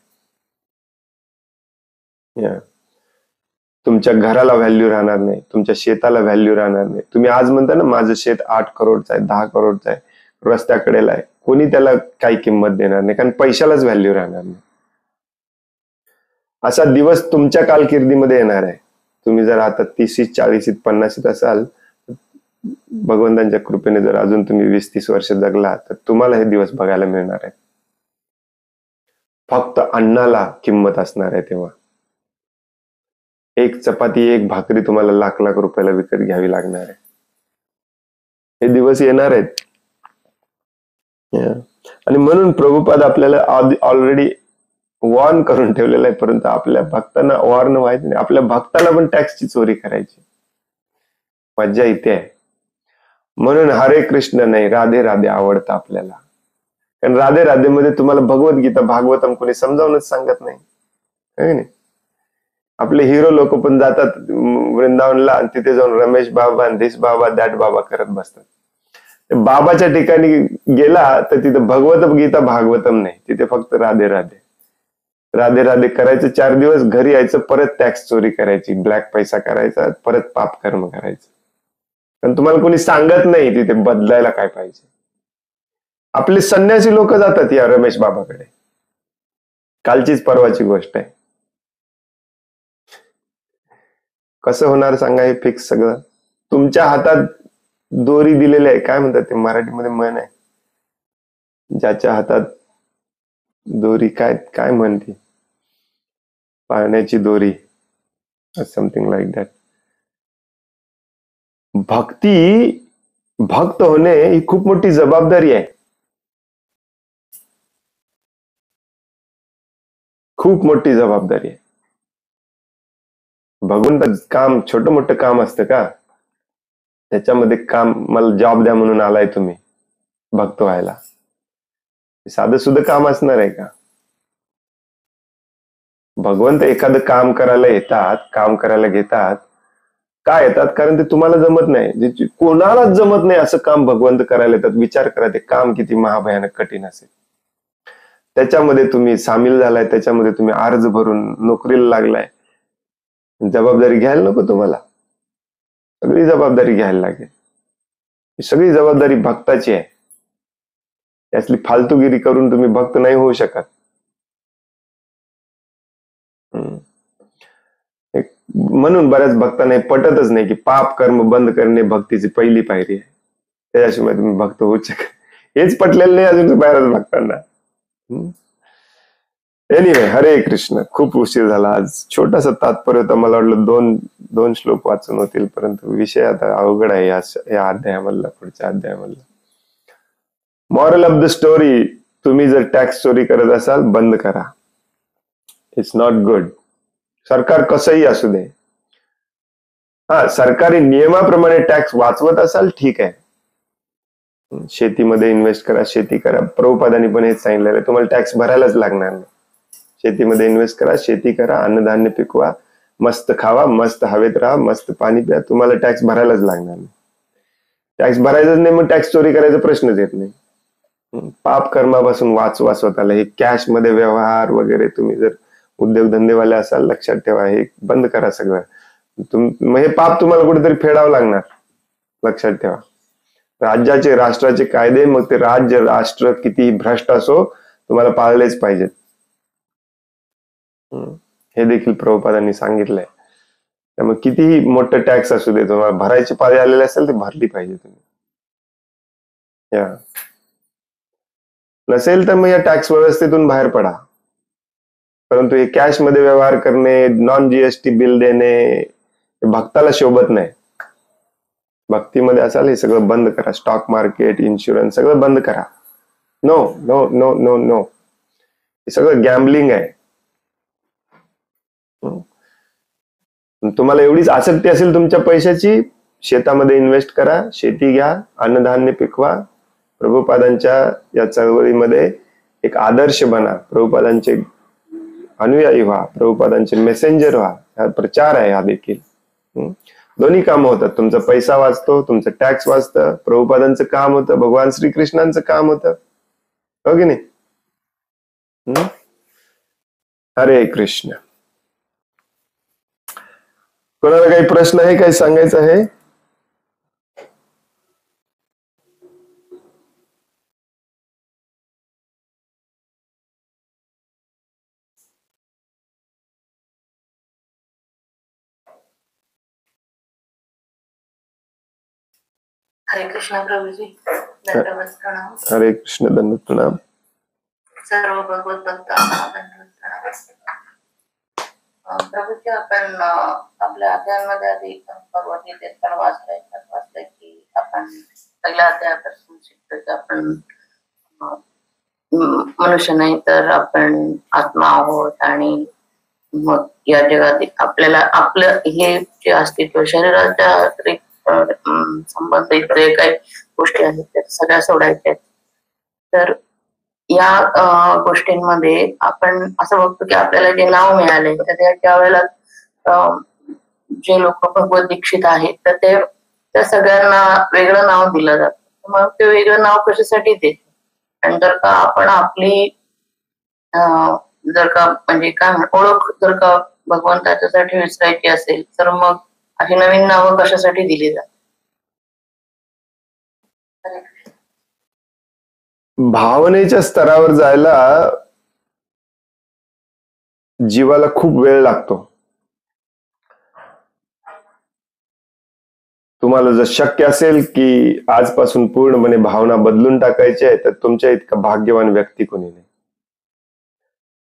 तुमच्या घराला व्हॅल्यू राहणार नाही, तुमच्या शेताला व्हॅल्यू राहणार नाही. तुम्ही आज म्हणता ना माझं शेत 8 करोडचं आहे, 10 करोडचं आहे, रस्त्याकडेला आहे, कोणी त्याला काही किंमत देणार नाही, कारण पैशालाच व्हॅल्यू राहणार नाही. असा दिवस तुमच्या कारकिर्दीमध्ये येणार आहे. तुम्ही जर आता 30, 40, 50 असाल, भगवंतांच्या कृपेने जर अजून तुम्ही 20-30 वर्ष जगला तर तुम्हाला हे दिवस बघायला मिळणार आहे. फक्त अन्नाला किंमत असणार आहे तेव्हा. एक चपाती एक भाकरी तुम्हाला लाख लाख रुपयाला विकत घ्यावी लागणार आहे. हे दिवस येणार आहेत. आणि म्हणून प्रभुपाद आपल्याला ऑलरेडी वॉर्न करून ठेवलेलं आहे, परंतु आपल्या भक्तांना वॉर्न व्हायचं नाही. आपल्या भक्ताला पण टॅक्सची चोरी करायची. मज्जा इथे आहे. म्हणून हरे कृष्ण नाही राधे राधे आवडतं आपल्याला. कारण राधे राधे मध्ये तुम्हाला भगवद्गीता भागवतम कोणी समजावूनच सांगत नाही. आपले हिरो लोक पण जातात वृंदावनला आणि तिथे जाऊन रमेश बाबा धिस बाबा दॅट बाबा करत बसतात. बाबाच्या ठिकाणी गेला तर तिथे भगवत गीता भागवतम नाही, तिथे फक्त राधे राधे राधे राधे करायचं. 4 दिवस घरी यायचं, परत टॅक्स चोरी करायची, ब्लॅक पैसा करायचा, परत पाप कर्म करायचं. पण तुम्हाला कोणी सांगत नाही तिथे बदलायला काय पाहिजे. आपले संन्यासी लोक जातात या रमेश बाबाकडे. कालचीच परवाची गोष्ट आहे. कसं होणार सांगा हे फिक्स सगळं. तुमच्या हातात दोरी दिलेली आहे. काय म्हणतात ते मराठीमध्ये म्हण आहे, ज्याच्या हातात दोरी काय काय म्हणते, पाण्याची दोरी, समथिंग लाईक दॅट. भक्त होणे ही खूप मोठी जबाबदारी आहे. खूप मोठी जबाबदारी आहे. भगवंत काम छोटं मोठं काम असतं का? त्याच्यामध्ये काम, मला जॉब द्या म्हणून आलाय तुम्ही भक्त व्हायला, साधं सुद्धा काम असणार आहे का? भगवंत एखादं काम करायला येतात, काम करायला घेतात. का येतात? कारण ते तुम्हाला जमत नाही. कोणालाच जमत नाही असं काम भगवंत करायला येतात. विचार करा ते काम किती महाभयानक कठीण असेल. त्याच्यामध्ये तुम्ही सामील झालाय, त्याच्यामध्ये तुम्ही अर्ज भरून नोकरीला लागलाय. जबाबदारी घ्यायला नको तुम्हाला? सगळी जबाबदारी घ्यायला लागेल. सगळी जबाबदारी भक्ताची आहे. यातली फालतूगिरी करून तुम्ही भक्त नाही होऊ शकत. म्हणून बऱ्याच भक्तांना पटतच नाही की पाप कर्म बंद करणे भक्तीची पहिली पायरी आहे. त्याच्याशिवाय तुम्ही भक्त होऊ शकत. हेच पटलेलं नाही अजून बाहेरच भक्तांना. एनिवे, हरे कृष्ण. खूप उशीर झाला आज. छोटासा तात्पर्य होता. मला वाटलं दोन श्लोक वाचून होतील, परंतु विषय आता अवघड आहे या अध्यायामधला, पुढच्या अध्यायामधला. मॉरल ऑफ द स्टोरी, तुम्ही जर टॅक्स चोरी करत असाल बंद करा. It's not good. सरकार कसंही असू दे. सरकारी नियमाप्रमाणे टॅक्स वाचवत असाल ठीक आहे. शेतीमध्ये इन्व्हेस्ट करा, शेती करा. प्रभुपादांनी पण हेच सांगितलेलं आहे, तुम्हाला टॅक्स भरायलाच लागणार नाही. शेतीमध्ये इन्व्हेस्ट करा, शेती करा, अन्नधान्य पिकवा, मस्त खावा, मस्त हवेत राहा, मस्त पाणी प्या, तुम्हाला टॅक्स भरायलाच लागणार नाही. टॅक्स भरायचाच नाही मग टॅक्स चोरी करायचा प्रश्नच येत नाही. पाप कर्मापासून वाचवा स्वतःला. हे कॅश मध्ये व्यवहार वगैरे, तुम्ही जर उद्योगधंदेवाले असाल लक्षात ठेवा, हे बंद करा सगळं. मग हे पाप तुम्हाला कुठेतरी फेडावं लागणार, लक्षात ठेवा. राज्याचे राष्ट्राचे कायदे, मग ते राज्य राष्ट्र कितीही भ्रष्ट असो, तुम्हाला पाळलेच पाहिजेत. हे देखील प्रभुपादांनी सांगितलंय. त्यामुळे कितीही मोठं टॅक्स असू दे, तुम्हाला भरायची पाळी आलेली असेल ते भरली पाहिजे तुम्ही. नसेल तर मग या टॅक्स व्यवस्थेतून बाहेर पडा. परंतु हे कॅश मध्ये व्यवहार करणे, नॉन जीएसटी बिल देणे भक्ताला शोभत नाही. भक्तीमध्ये असाल हे सगळं बंद करा. स्टॉक मार्केट, इन्शुरन्स सगळं बंद करा. No no no no no. हे सगळं गॅम्बलिंग आहे. तुम्हाला एवढीच आसक्ती असेल तुमच्या पैशाची, शेतामध्ये इन्व्हेस्ट करा, शेती घ्या, अन्नधान्य पिकवा. प्रभुपादांच्या या चळवळीमध्ये एक आदर्श बना. प्रभुपादांचे अनुयायी व्हा, प्रभुपादांचे मेसेंजर व्हा. हा प्रचार आहे. हा देखील दोन्ही काम होतात. तुमचा पैसा वाचतो, तुमचं टॅक्स वाचतं, प्रभुपादांचं काम होतं, भगवान श्रीकृष्णांचं काम होतं, हो की नाही? हरे कृष्ण. कोणाला काही प्रश्न आहे, काही सांगायचं आहे? हरे कृष्ण प्रभुजी, दंडवत प्रणाम. हरे कृष्ण, दंडवत प्रणाम. सर्व भगवत भक्तांना दंडवत प्रणाम. प्रभूजी आपण आपल्या अध्यायांमध्ये आधी भगवद्गीतेत पण वाचलंय की आपण पहिल्या अध्यायापासून शिकतो की आपण मनुष्य नाही तर आपण आत्मा आहोत आणि मग या जगात आपल्याला आपलं हे जे अस्तित्व शरीराच्या संबंधित जे काही गोष्टी आहेत त्या सगळ्या सोडायच्या आहेत. तर या गोष्टींमध्ये आपण असं बघतो की आपल्याला जे नाव मिळाले तर त्यावेळेला जे लोक भगवत दीक्षित आहेत तर ते त्या सगळ्यांना वेगळं नाव दिलं जातं. मग ते वेगळं नाव कशासाठी देत आणि जर का आपण आपली जर का म्हणजे काय ओळख जर का भगवंताच्यासाठी विसरायची असेल तर मग अशी नवीन नावं कशासाठी दिली जातात? भावनेच्या स्तरावर जायला जीवाला खूप वेळ लागतो. तुम्हाला जर शक्य असेल की आजपासून पूर्णपणे भावना बदलून टाकायची आहे तर तुमच्या इतका भाग्यवान व्यक्ती कोणी नाही.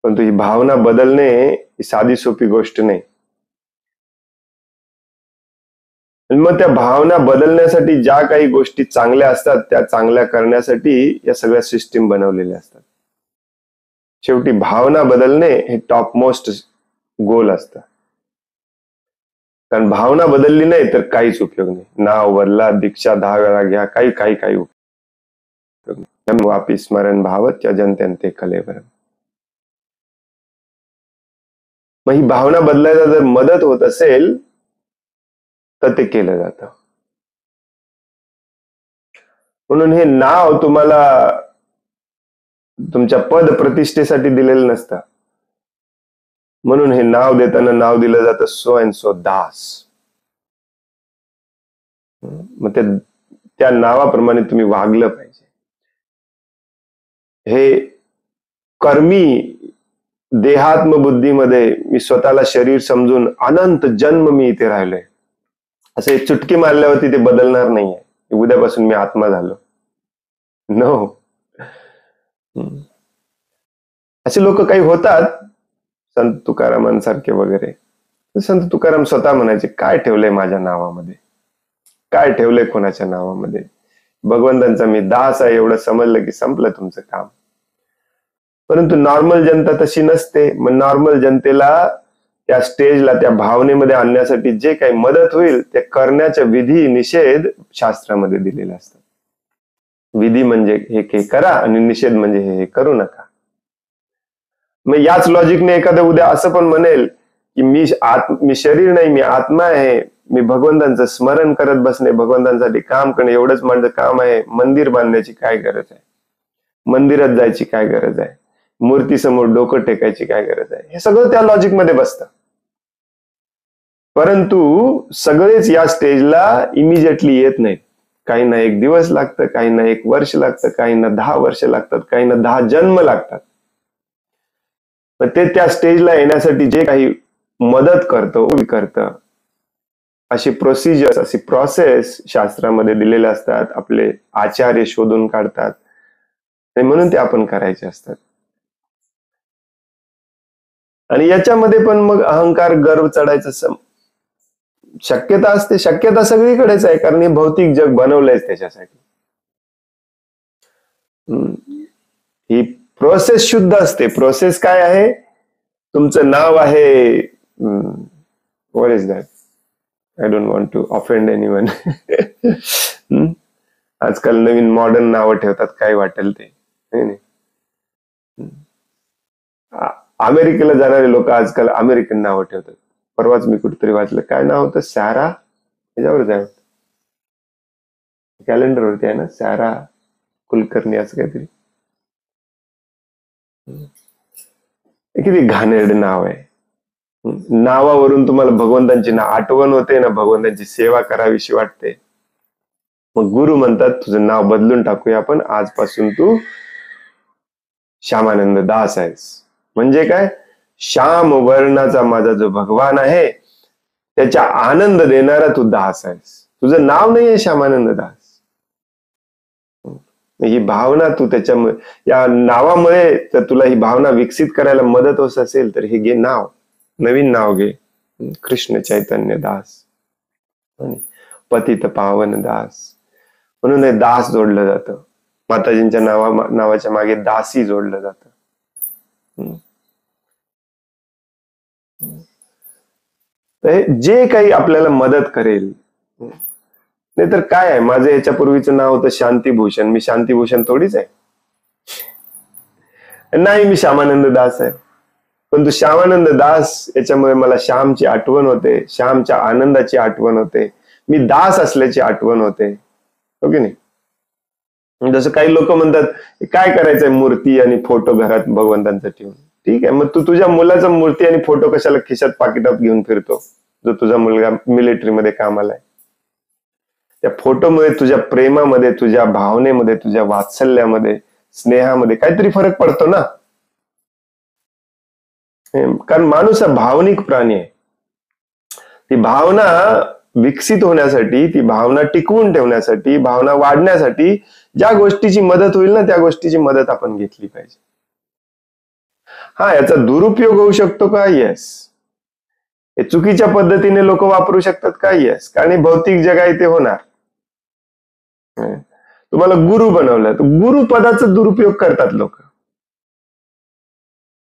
परंतु ही भावना बदलणे ही साधी सोपी गोष्ट नाही. मग त्या भावना बदलण्यासाठी ज्या काही गोष्टी चांगल्या असतात त्या चांगल्या करण्यासाठी या सगळ्या सिस्टीम बनवलेल्या असतात. शेवटी भावना बदलणे हे टॉप मोस्ट गोल असतं. कारण भावना बदलली नाही तर काहीच उपयोग नाही. नाव बदला, दीक्षा 10 वेळा घ्या, काही उपयोग नाही. वापी स्मरण भावत या जनतेंते कलेवरम. मग ही भावना बदलायला जर मदत होत असेल तर ते केलं जातं. म्हणून हे नाव तुम्हाला तुमच्या पद प्रतिष्ठेसाठी दिलेलं नसतं. म्हणून हे नाव देताना नाव दिलं जातं सो अँड सो दास. मग त्या नावाप्रमाणे तुम्ही वागलं पाहिजे. हे कर्मी देहात्म बुद्धीमध्ये मी स्वतःला शरीर समजून अनंत जन्म मी इथे राहिलोय असे चुटकी मारल्यावरती ते बदलणार नाहीये. उद्यापासून मी आत्मा झालो. नो. असे लोक काही होतात संत तुकारामांसारखे वगैरे. संत तुकाराम स्वतः म्हणायचे काय ठेवलंय माझ्या नावामध्ये, काय ठेवलंय कोणाच्या नावामध्ये. भगवंतांचा मी दास आहे एवढं समजलं की संपलं तुमचं काम. परंतु नॉर्मल जनता तशी नसते. मग नॉर्मल जनतेला त्या स्टेजला त्या भावनेमध्ये आणण्यासाठी जे काही मदत होईल ते करण्याच्या विधी निषेध शास्त्रामध्ये दिलेले असतात. विधी म्हणजे हे करा आणि निषेध म्हणजे हे करू नका. मग याच लॉजिकने एखादं उद्या असं पण म्हणेल की मी शरीर नाही, मी आत्मा आहे, मी भगवंतांचं स्मरण करत बसणे, भगवंतांसाठी काम करणे एवढंच माझं काम आहे. मंदिर बांधण्याची काय गरज आहे, मंदिरात जायची काय गरज आहे, मूर्ती समोर डोकं टेकायची काय गरज आहे. हे सगळं त्या लॉजिक मध्ये बसतं. परंतु सगळेच या स्टेजला इमिजिएटली येत नाहीत. काहींना 1 दिवस लागतं, काहींना 1 वर्ष लागतं, काहींना 10 वर्ष लागतात, काहींना 10 जन्म लागतात. पण ते त्या स्टेजला येण्यासाठी जे काही मदत करतं अशी प्रोसिजर, अशी प्रोसेस शास्त्रामध्ये दिलेल्या असतात. आपले आचार्य शोधून काढतात आणि म्हणून ते आपण करायचे असतात. आणि याच्यामध्ये पण मग अहंकार, गर्व चढायचं शक्यता असते. शक्यता सगळीकडेच आहे कारण हे भौतिक जग बनवलंयच त्याच्यासाठी. ही प्रोसेस शुद्ध असते. प्रोसेस काय आहे, तुमचं नाव आहे what is that, I don't want to offend anyone. आजकाल नवीन मॉडर्न नावं ठेवतात काय वाटेल ते. अमेरिकेला जाणारे लोक आजकाल अमेरिकन नावं ठेवतात. परवाच मी कुठेतरी वाचलं, काय नाव होतं, सॅरा, त्याच्यावरच आहे कॅलेंडरवरती आहे ना, सॅरा कुलकर्णी असं काहीतरी. किती घाणेरडे नाव आहे. नावावरून तुम्हाला भगवंतांची ना आठवण होते ना भगवंतांची सेवा करावीशी वाटते. मग गुरु म्हणतात तुझं नाव बदलून टाकूया आपण, आजपासून तू श्यामानंद दास आहेस. म्हणजे काय, श्याम वर्णाचा माझा जो भगवान आहे त्याच्या आनंद देणारा तू दास आहेस. तुझं नाव नाहीये श्यामानंद दास. ही भावना तू त्याच्यामुळे, या नावामुळे जर तुला ही भावना विकसित करायला मदत होत असेल तर हे घे नाव. नवीन नाव घे, कृष्ण चैतन्य दास, पतित पावन दास. म्हणून हे दास जोडलं जातं. माताजींच्या नावाच्या मागे दासी जोडलं जातं. जे काही आपल्याला मदत करेल. नाहीतर काय आहे, माझं याच्यापूर्वीचं नाव होतं शांतीभूषण. मी शांतीभूषण थोडीच आहे. नाही, मी श्यामानंद दास आहे. पण तू श्यामानंद दास याच्यामुळे मला श्यामची आठवण होते, श्यामच्या आनंदाची आठवण होते, मी दास असल्याची आठवण होते. हो की नाही? जसं काही लोक म्हणतात काय करायचंय मूर्ती आणि फोटो घरात भगवंतांचा ठेवून. ठीक आहे, मग तू तुझ्या मुलाचा मूर्ती आणि फोटो कशाला खिशात पाकिटात घेऊन फिरतो, जो तुझा मुलगा मिलिटरीमध्ये कामाला आहे? त्या फोटोमध्ये, तुझ्या प्रेमामध्ये, तुझ्या भावनेमध्ये, तुझ्या वात्सल्यामध्ये, स्नेहामध्ये काहीतरी फरक पडतो ना. कारण माणूस हा भावनिक प्राणी आहे. ती भावना विकसित होण्यासाठी, ती भावना टिकवून ठेवण्यासाठी, भावना वाढण्यासाठी ज्या गोष्टीची मदत होईल ना, त्या गोष्टीची मदत आपण घेतली पाहिजे. हा, याचा दुरुपयोग होऊ शकतो का? येस. हे चुकीच्या पद्धतीने लोक वापरू शकतात का? येस. कारण हे भौतिक जग आहे, ते होणार. तुम्हाला गुरु बनवलं तर गुरु पदाचा दुरुपयोग करतात लोक.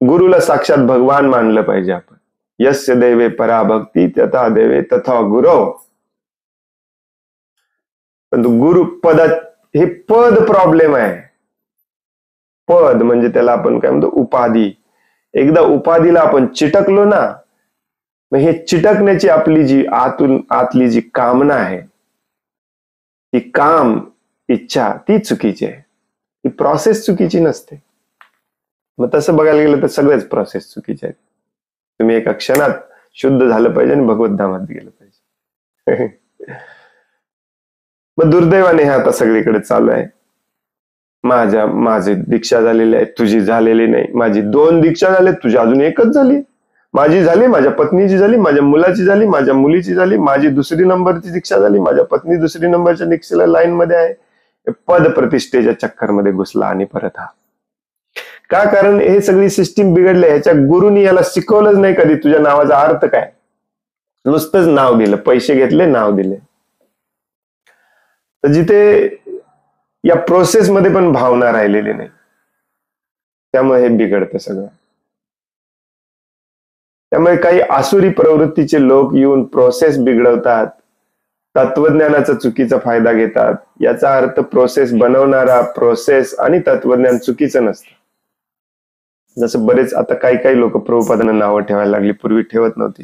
गुरुला साक्षात भगवान मानलं पाहिजे आपण. यस्य देवे पराभक्ती तथा देवे तथा गुरु. पण गुरु पदात हे पद प्रॉब्लेम आहे. पद म्हणजे त्याला आपण काय म्हणतो, उपाधी. एकदा उपाधीला आपण चिटकलो ना, मग हे चिटकण्याची आपली जी आतली जी कामना आहे, ती काम इच्छा, ती चुकीची आहे. ही प्रोसेस चुकीची नसते. मग तसं बघायला गेलं तर सगळेच प्रोसेस चुकीचे आहेत. तुम्ही एका क्षणात शुद्ध झालं पाहिजे आणि भगवत धामात गेलं पाहिजे. मग दुर्दैवाने हे आता सगळीकडे चालू आहे. माझी दीक्षा झालेली आहे, तुझी झालेली नाही. माझी 2 दीक्षा झाल्या, तुझी अजून एकच झाली. माझी झाली, माझ्या पत्नीची झाली, माझ्या मुलाची झाली, माझ्या मुलीची झाली, माझी 2री नंबरची दीक्षा झाली, माझ्या पत्नी 2री नंबरच्या दीक्षेला लाईन मध्ये आहे. पद प्रतिष्ठेच्या चक्करमध्ये घुसला आणि परत हा. का? कारण हे सगळी सिस्टीम बिघडली. ह्याच्या गुरुनी याला शिकवलंच नाही कधी तुझ्या नावाचा अर्थ काय. नुसतंच नाव दिलं, पैसे घेतले, नाव दिले. तर जिथे या प्रोसेस मध्ये पण भावना राहिलेली नाही, त्यामुळे हे बिघडतं सगळं. त्यामुळे काही आसुरी प्रवृत्तीचे लोक येऊन प्रोसेस बिघडवतात, तत्वज्ञानाचा चुकीचा फायदा घेतात. याचा अर्थ प्रोसेस बनवणारा, प्रोसेस आणि तत्वज्ञान चुकीचं नसतं. जसं बरेच आता काही लोक प्रभुपादांना नावं ठेवायला लागली, पूर्वी ठेवत नव्हती.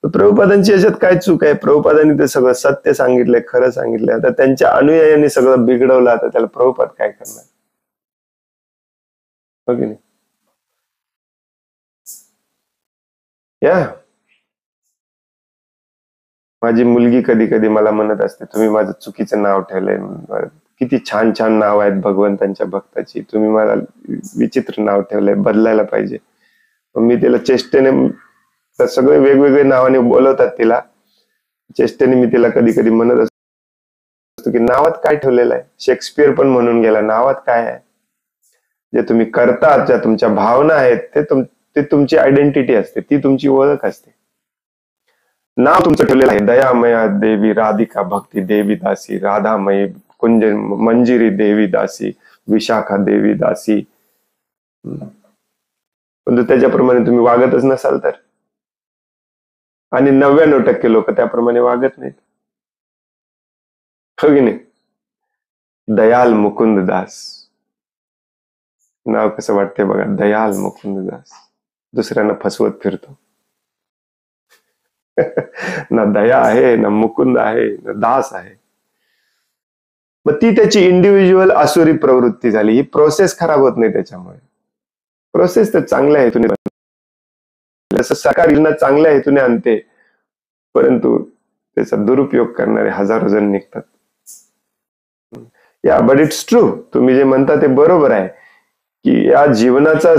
प्रभुपादांची याच्यात काय चूक आहे? प्रभुपादांनी ते सगळं सत्य सांगितलंय, खरं सांगितलंय. आता त्यांच्या अनुयायांनी सगळं बिघडवलं, आता त्याला प्रभुपाद काय करणार? हो की नाही? या माझी मुलगी कधी कधी मला म्हणत असते, तुम्ही माझं चुकीचं नाव ठेवलंय. किती छान छान नाव आहेत भगवंतांच्या भक्ताची, तुम्ही मला विचित्र नाव ठेवलंय, बदलायला पाहिजे. मी तिला चेष्टेने, सगळे वेगवेगळे नावाने बोलवतात तिला, चेष्टेने मी तिला कधी कधी म्हणत असतो की नावात काय ठेवलेलं आहे? शेक्सपियर पण म्हणून गेला, नावात काय आहे? जे तुम्ही करतात, ज्या तुमच्या भावना आहेत, ते तुमची आयडेंटिटी असते, ती तुमची ओळख असते. नाव तुमचं ठेवलेलं आहे, दयामया देवी राधिका भक्ती देवी दासी, राधामयी कुंज मंजिरी देवी दासी, विशाखा देवी दासी. पण त्याच्याप्रमाणे तुम्ही वागतच नसाल तर, आणि 99% लोक त्याप्रमाणे वागत नाहीत. हो की नाही? दयाल मुकुंद दास नाव कसं वाटतंय बघा, दयाल मुकुंद दास. दुसऱ्यांना फसवत फिरतो. ना दया आहे, ना मुकुंद आहे, ना दास आहे. मग ती त्याची इंडिव्हिज्युअल आसुरी प्रवृत्ती झाली. ही प्रोसेस खराब होत नाही त्याच्यामुळे. प्रोसेस तर चांगल्या हेतूने, जसं सरकार योजना चांगल्या हेतूने आणते, परंतु त्याचा दुरुपयोग करणारे हजारो जण निघतात. या बट इट्स ट्रू, तुम्ही जे म्हणता ते बरोबर आहे की या जीवनाचा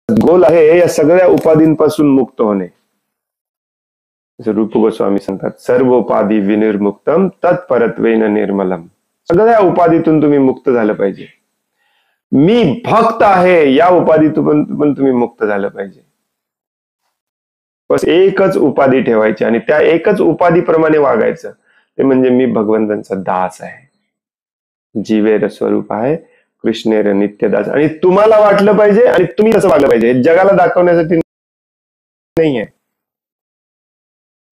गोल आहे या सगळ्या उपाधींपासून मुक्त होणे. रूप गोस्वामी सांगतात, सर्वोपाधी विनिर्मुक्तम तत्परत्वेन निर्मलम. सगळ्या उपाधीतून तुम्ही मुक्त झालं पाहिजे. मी भक्त आहे या उपाधीतून पण तुम्ही मुक्त झालं पाहिजे. बस एकच उपाधी ठेवायची आणि त्या एकच उपाधीप्रमाणे वागायचं. ते म्हणजे मी भगवंतांचा दास आहे, जीवेर स्वरूप आहे, कृष्णेर नित्यदास. आणि तुम्हाला वाटलं पाहिजे आणि तुम्ही तसं वागलं पाहिजे. हे जगाला दाखवण्यासाठी नाहीये.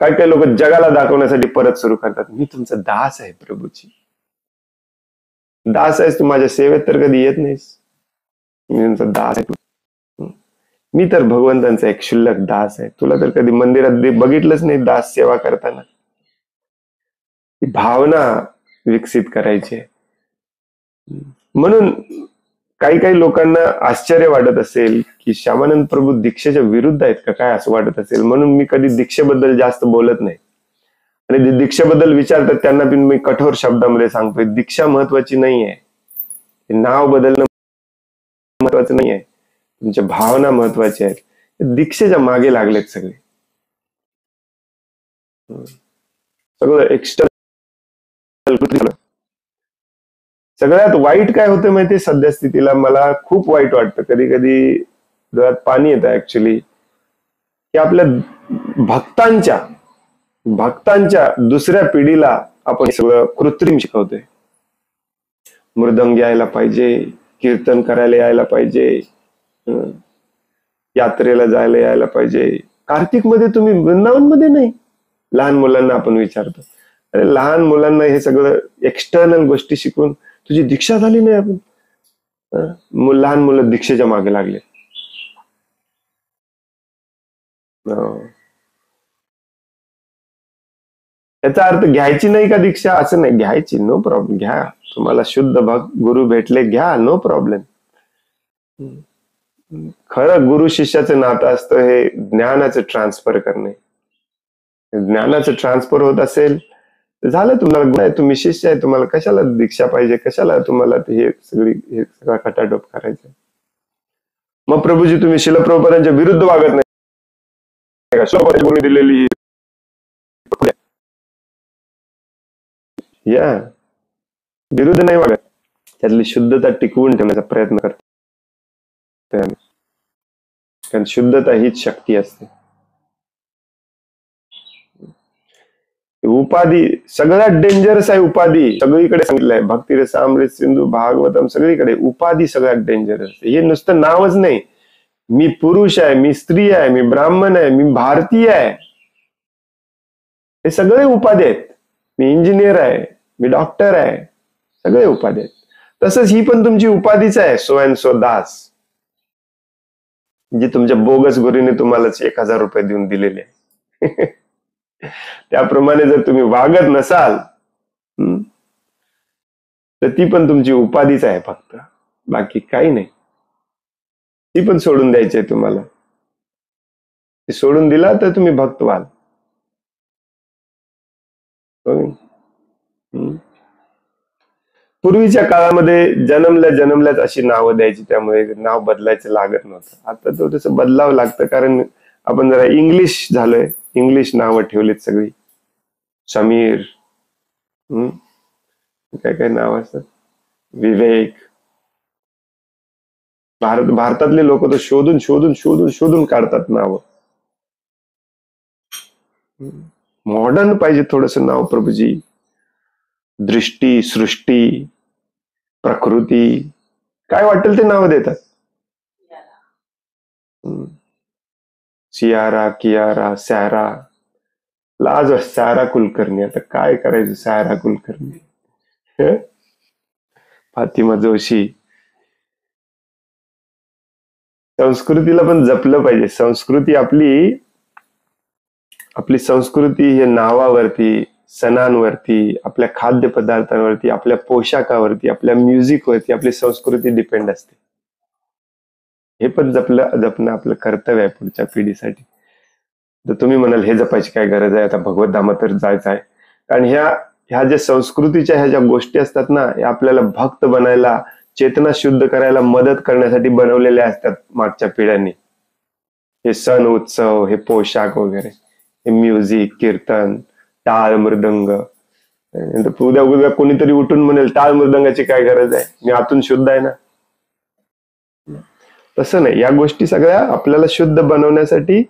काय काय लोक जगाला दाखवण्यासाठी परत सुरू करतात. मी तुमचा दास आहे प्रभूची. दास आहेस तू, माझ्या सेवेत तर कधी येत नाहीस. मी तुमचा दास आहे. मी तर भगवंतांचा एक क्षुल्लक दास आहे. तुला तर कधी मंदिरात बघितलंच नाही दास सेवा करताना. ही भावना विकसित करायची आहे. म्हणून काही काही लोकांना आश्चर्य वाटत असेल की श्यामानंद प्रभू दीक्षेच्या विरुद्ध आहेत का काय, असं वाटत असेल. म्हणून मी कधी दीक्षेबद्दल जास्त बोलत नाही. आणि जे दीक्षेबद्दल विचारतात त्यांना पण मी कठोर शब्दामध्ये सांगतोय, दीक्षा महत्वाची नाहीये, नाव बदलणं महत्वाचं नाहीये, तुमच्या भावना महत्वाच्या आहेत. दीक्षेच्या मागे लागलेत सगळे. सगळं एक्स्टर्नल. सगळ्यात वाईट काय होतं माहितीये सद्यस्थितीला, मला खूप वाईट वाटतं, कधी कधी डोळ्यात पाणी येतं ऍक्च्युली, की आपल्या भक्तांच्या दुसऱ्या पिढीला आपण सगळं कृत्रिम शिकवतोय. मृदंग यायला पाहिजे, कीर्तन करायला यायला पाहिजे, यात्रेला जायला यायला पाहिजे. कार्तिक मध्ये तुम्ही, वृंदावन मध्ये नाही. लहान मुलांना आपण विचारतो, अरे लहान मुलांना हे सगळं एक्सटर्नल गोष्टी शिकून तुझी दीक्षा झाली नाही. आपण लहान मुलं दीक्षेच्या मागे लागले. याचा अर्थ घ्यायची नाही का दीक्षा, असं नाही. घ्यायची, नो प्रॉब्लेम, घ्या. तुम्हाला शुद्ध गुरु भेटले, घ्या, नो प्रॉब्लेम. खरं गुरु शिष्याचं नातं असतं हे ज्ञानाचं ट्रान्सफर करणे. ज्ञानाचं ट्रान्सफर होत असेल झालं, तुम्हाला गुण आहे, तुम्ही शिष्य आहे, तुम्हाला कशाला दीक्षा पाहिजे, कशाला तुम्हाला हे सगळा खटाटोप करायचा. मग प्रभूजी तुम्ही शिल प्रभुपादांच्या विरुद्ध वागत नाही का, शिल दिलेली या विरुद्ध नाही वागत, त्यातली शुद्धता टिकवून ठेवण्याचा प्रयत्न करतो. कारण शुद्धता हीच शक्ती असते. उपाधी सगळ्यात डेंजरस आहे. उपाधी सगळीकडे सांगितलंय, भक्ती रस अमृत सिंधू भागवतम सगळीकडे उपाधी सगळ्यात डेंजरस. हे नुसतं नावच नाही, मी पुरुष आहे, मी स्त्री आहे, मी ब्राह्मण आहे, मी भारतीय आहे, हे सगळे उपाधी आहेत. मी इंजिनियर आहे, मी डॉक्टर आहे, सगळे उपाधी आहेत. तसंच ही पण तुमची उपाधीच आहे, सो अँड सो दास, जी तुमच्या बोगस गुरुने तुम्हालाच 1000 रुपये देऊन दिलेले आहे. त्याप्रमाणे जर तुम्ही वागत नसाल तर ती पण तुमची उपाधीच आहे फक्त, बाकी काही नाही. ती पण सोडून द्यायची आहे तुम्हाला. ती सोडून दिला तर तुम्ही भक्त व्हाल. पूर्वीच्या काळामध्ये जन्मल्याच अशी नावं द्यायची, त्यामुळे नाव बदलायचं लागत नव्हतं. आता तो तसं बदलावं लागतं, कारण आपण जरा इंग्लिश झालोय, इंग्लिश नावं ठेवलीत सगळी. समीर, काय काय नाव असतात, विवेक. भारतातले लोक तर शोधून शोधून शोधून शोधून काढतात नाव. मॉडर्न पाहिजे थोडस नाव प्रभूजी. दृष्टी, सृष्टी, प्रकृती, काय वाटेल ते नाव देतात. सियारा, कियारा, सॅरा. लाज, सॅरा कुलकर्णी. आता काय करायचं सॅरा कुलकर्णी, फातिमा जोशी. संस्कृतीला पण जपलं पाहिजे. संस्कृती आपली संस्कृती हे नावावरती, सणांवरती, आपल्या खाद्यपदार्थांवरती, आपल्या पोशाखावरती, आपल्या म्युझिकवरती आपली संस्कृती डिपेंड असते. हे पण जपणं आपलं कर्तव्य आहे पुढच्या पिढीसाठी. तर तुम्ही म्हणाल हे जपायची काय गरज आहे, आता भगवत धामात तर जायचं आहे. कारण ह्या ज्या संस्कृतीच्या ह्या ज्या गोष्टी असतात ना, हे आपल्याला भक्त बनायला, चेतना शुद्ध करायला मदत करण्यासाठी बनवलेल्या असतात मागच्या पिढ्यांनी. हे सण उत्सव, हे पोशाख वगैरे, हे म्युझिक, कीर्तन, टाळ मृदंग. उद्या कोणीतरी उठून म्हणेल टाळ मृदंगाची काय गरज आहे, मी आतून शुद्ध आहे ना. तसं नाही, या गोष्टी सगळ्या आपल्याला शुद्ध बनवण्यासाठी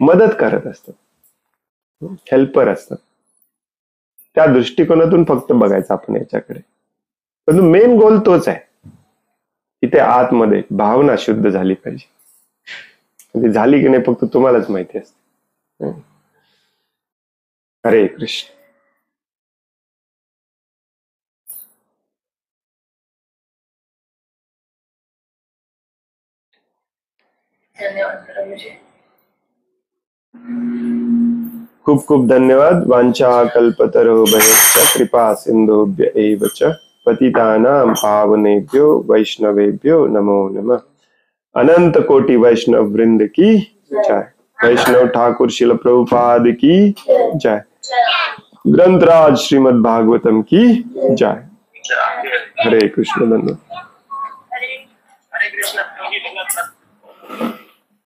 मदत करत असतात, हेल्पर असतात. त्या दृष्टिकोनातून फक्त बघायचं आपण याच्याकडे. परंतु मेन गोल तोच आहे, इथे आतमध्ये भावना शुद्ध झाली पाहिजे. ती झाली की नाही फक्त तुम्हालाच माहिती असते. हरे कृष्ण. धन्यवाद. खूप खूप धन्यवाद. वांछा कल्पतरुभ्यश्च कृपा सिंधुभ्य एव च पतितानां पावनेभ्यो वैष्णवेभ्यो नमो नमः. अनंत कोटि वैष्णव वृंद की जय. वैष्णव ठाकुर शिल प्रभुपाद की जय. ग्रंथराज श्रीमद् भागवतम की जय. हरे कृष्ण. धन्यवाद.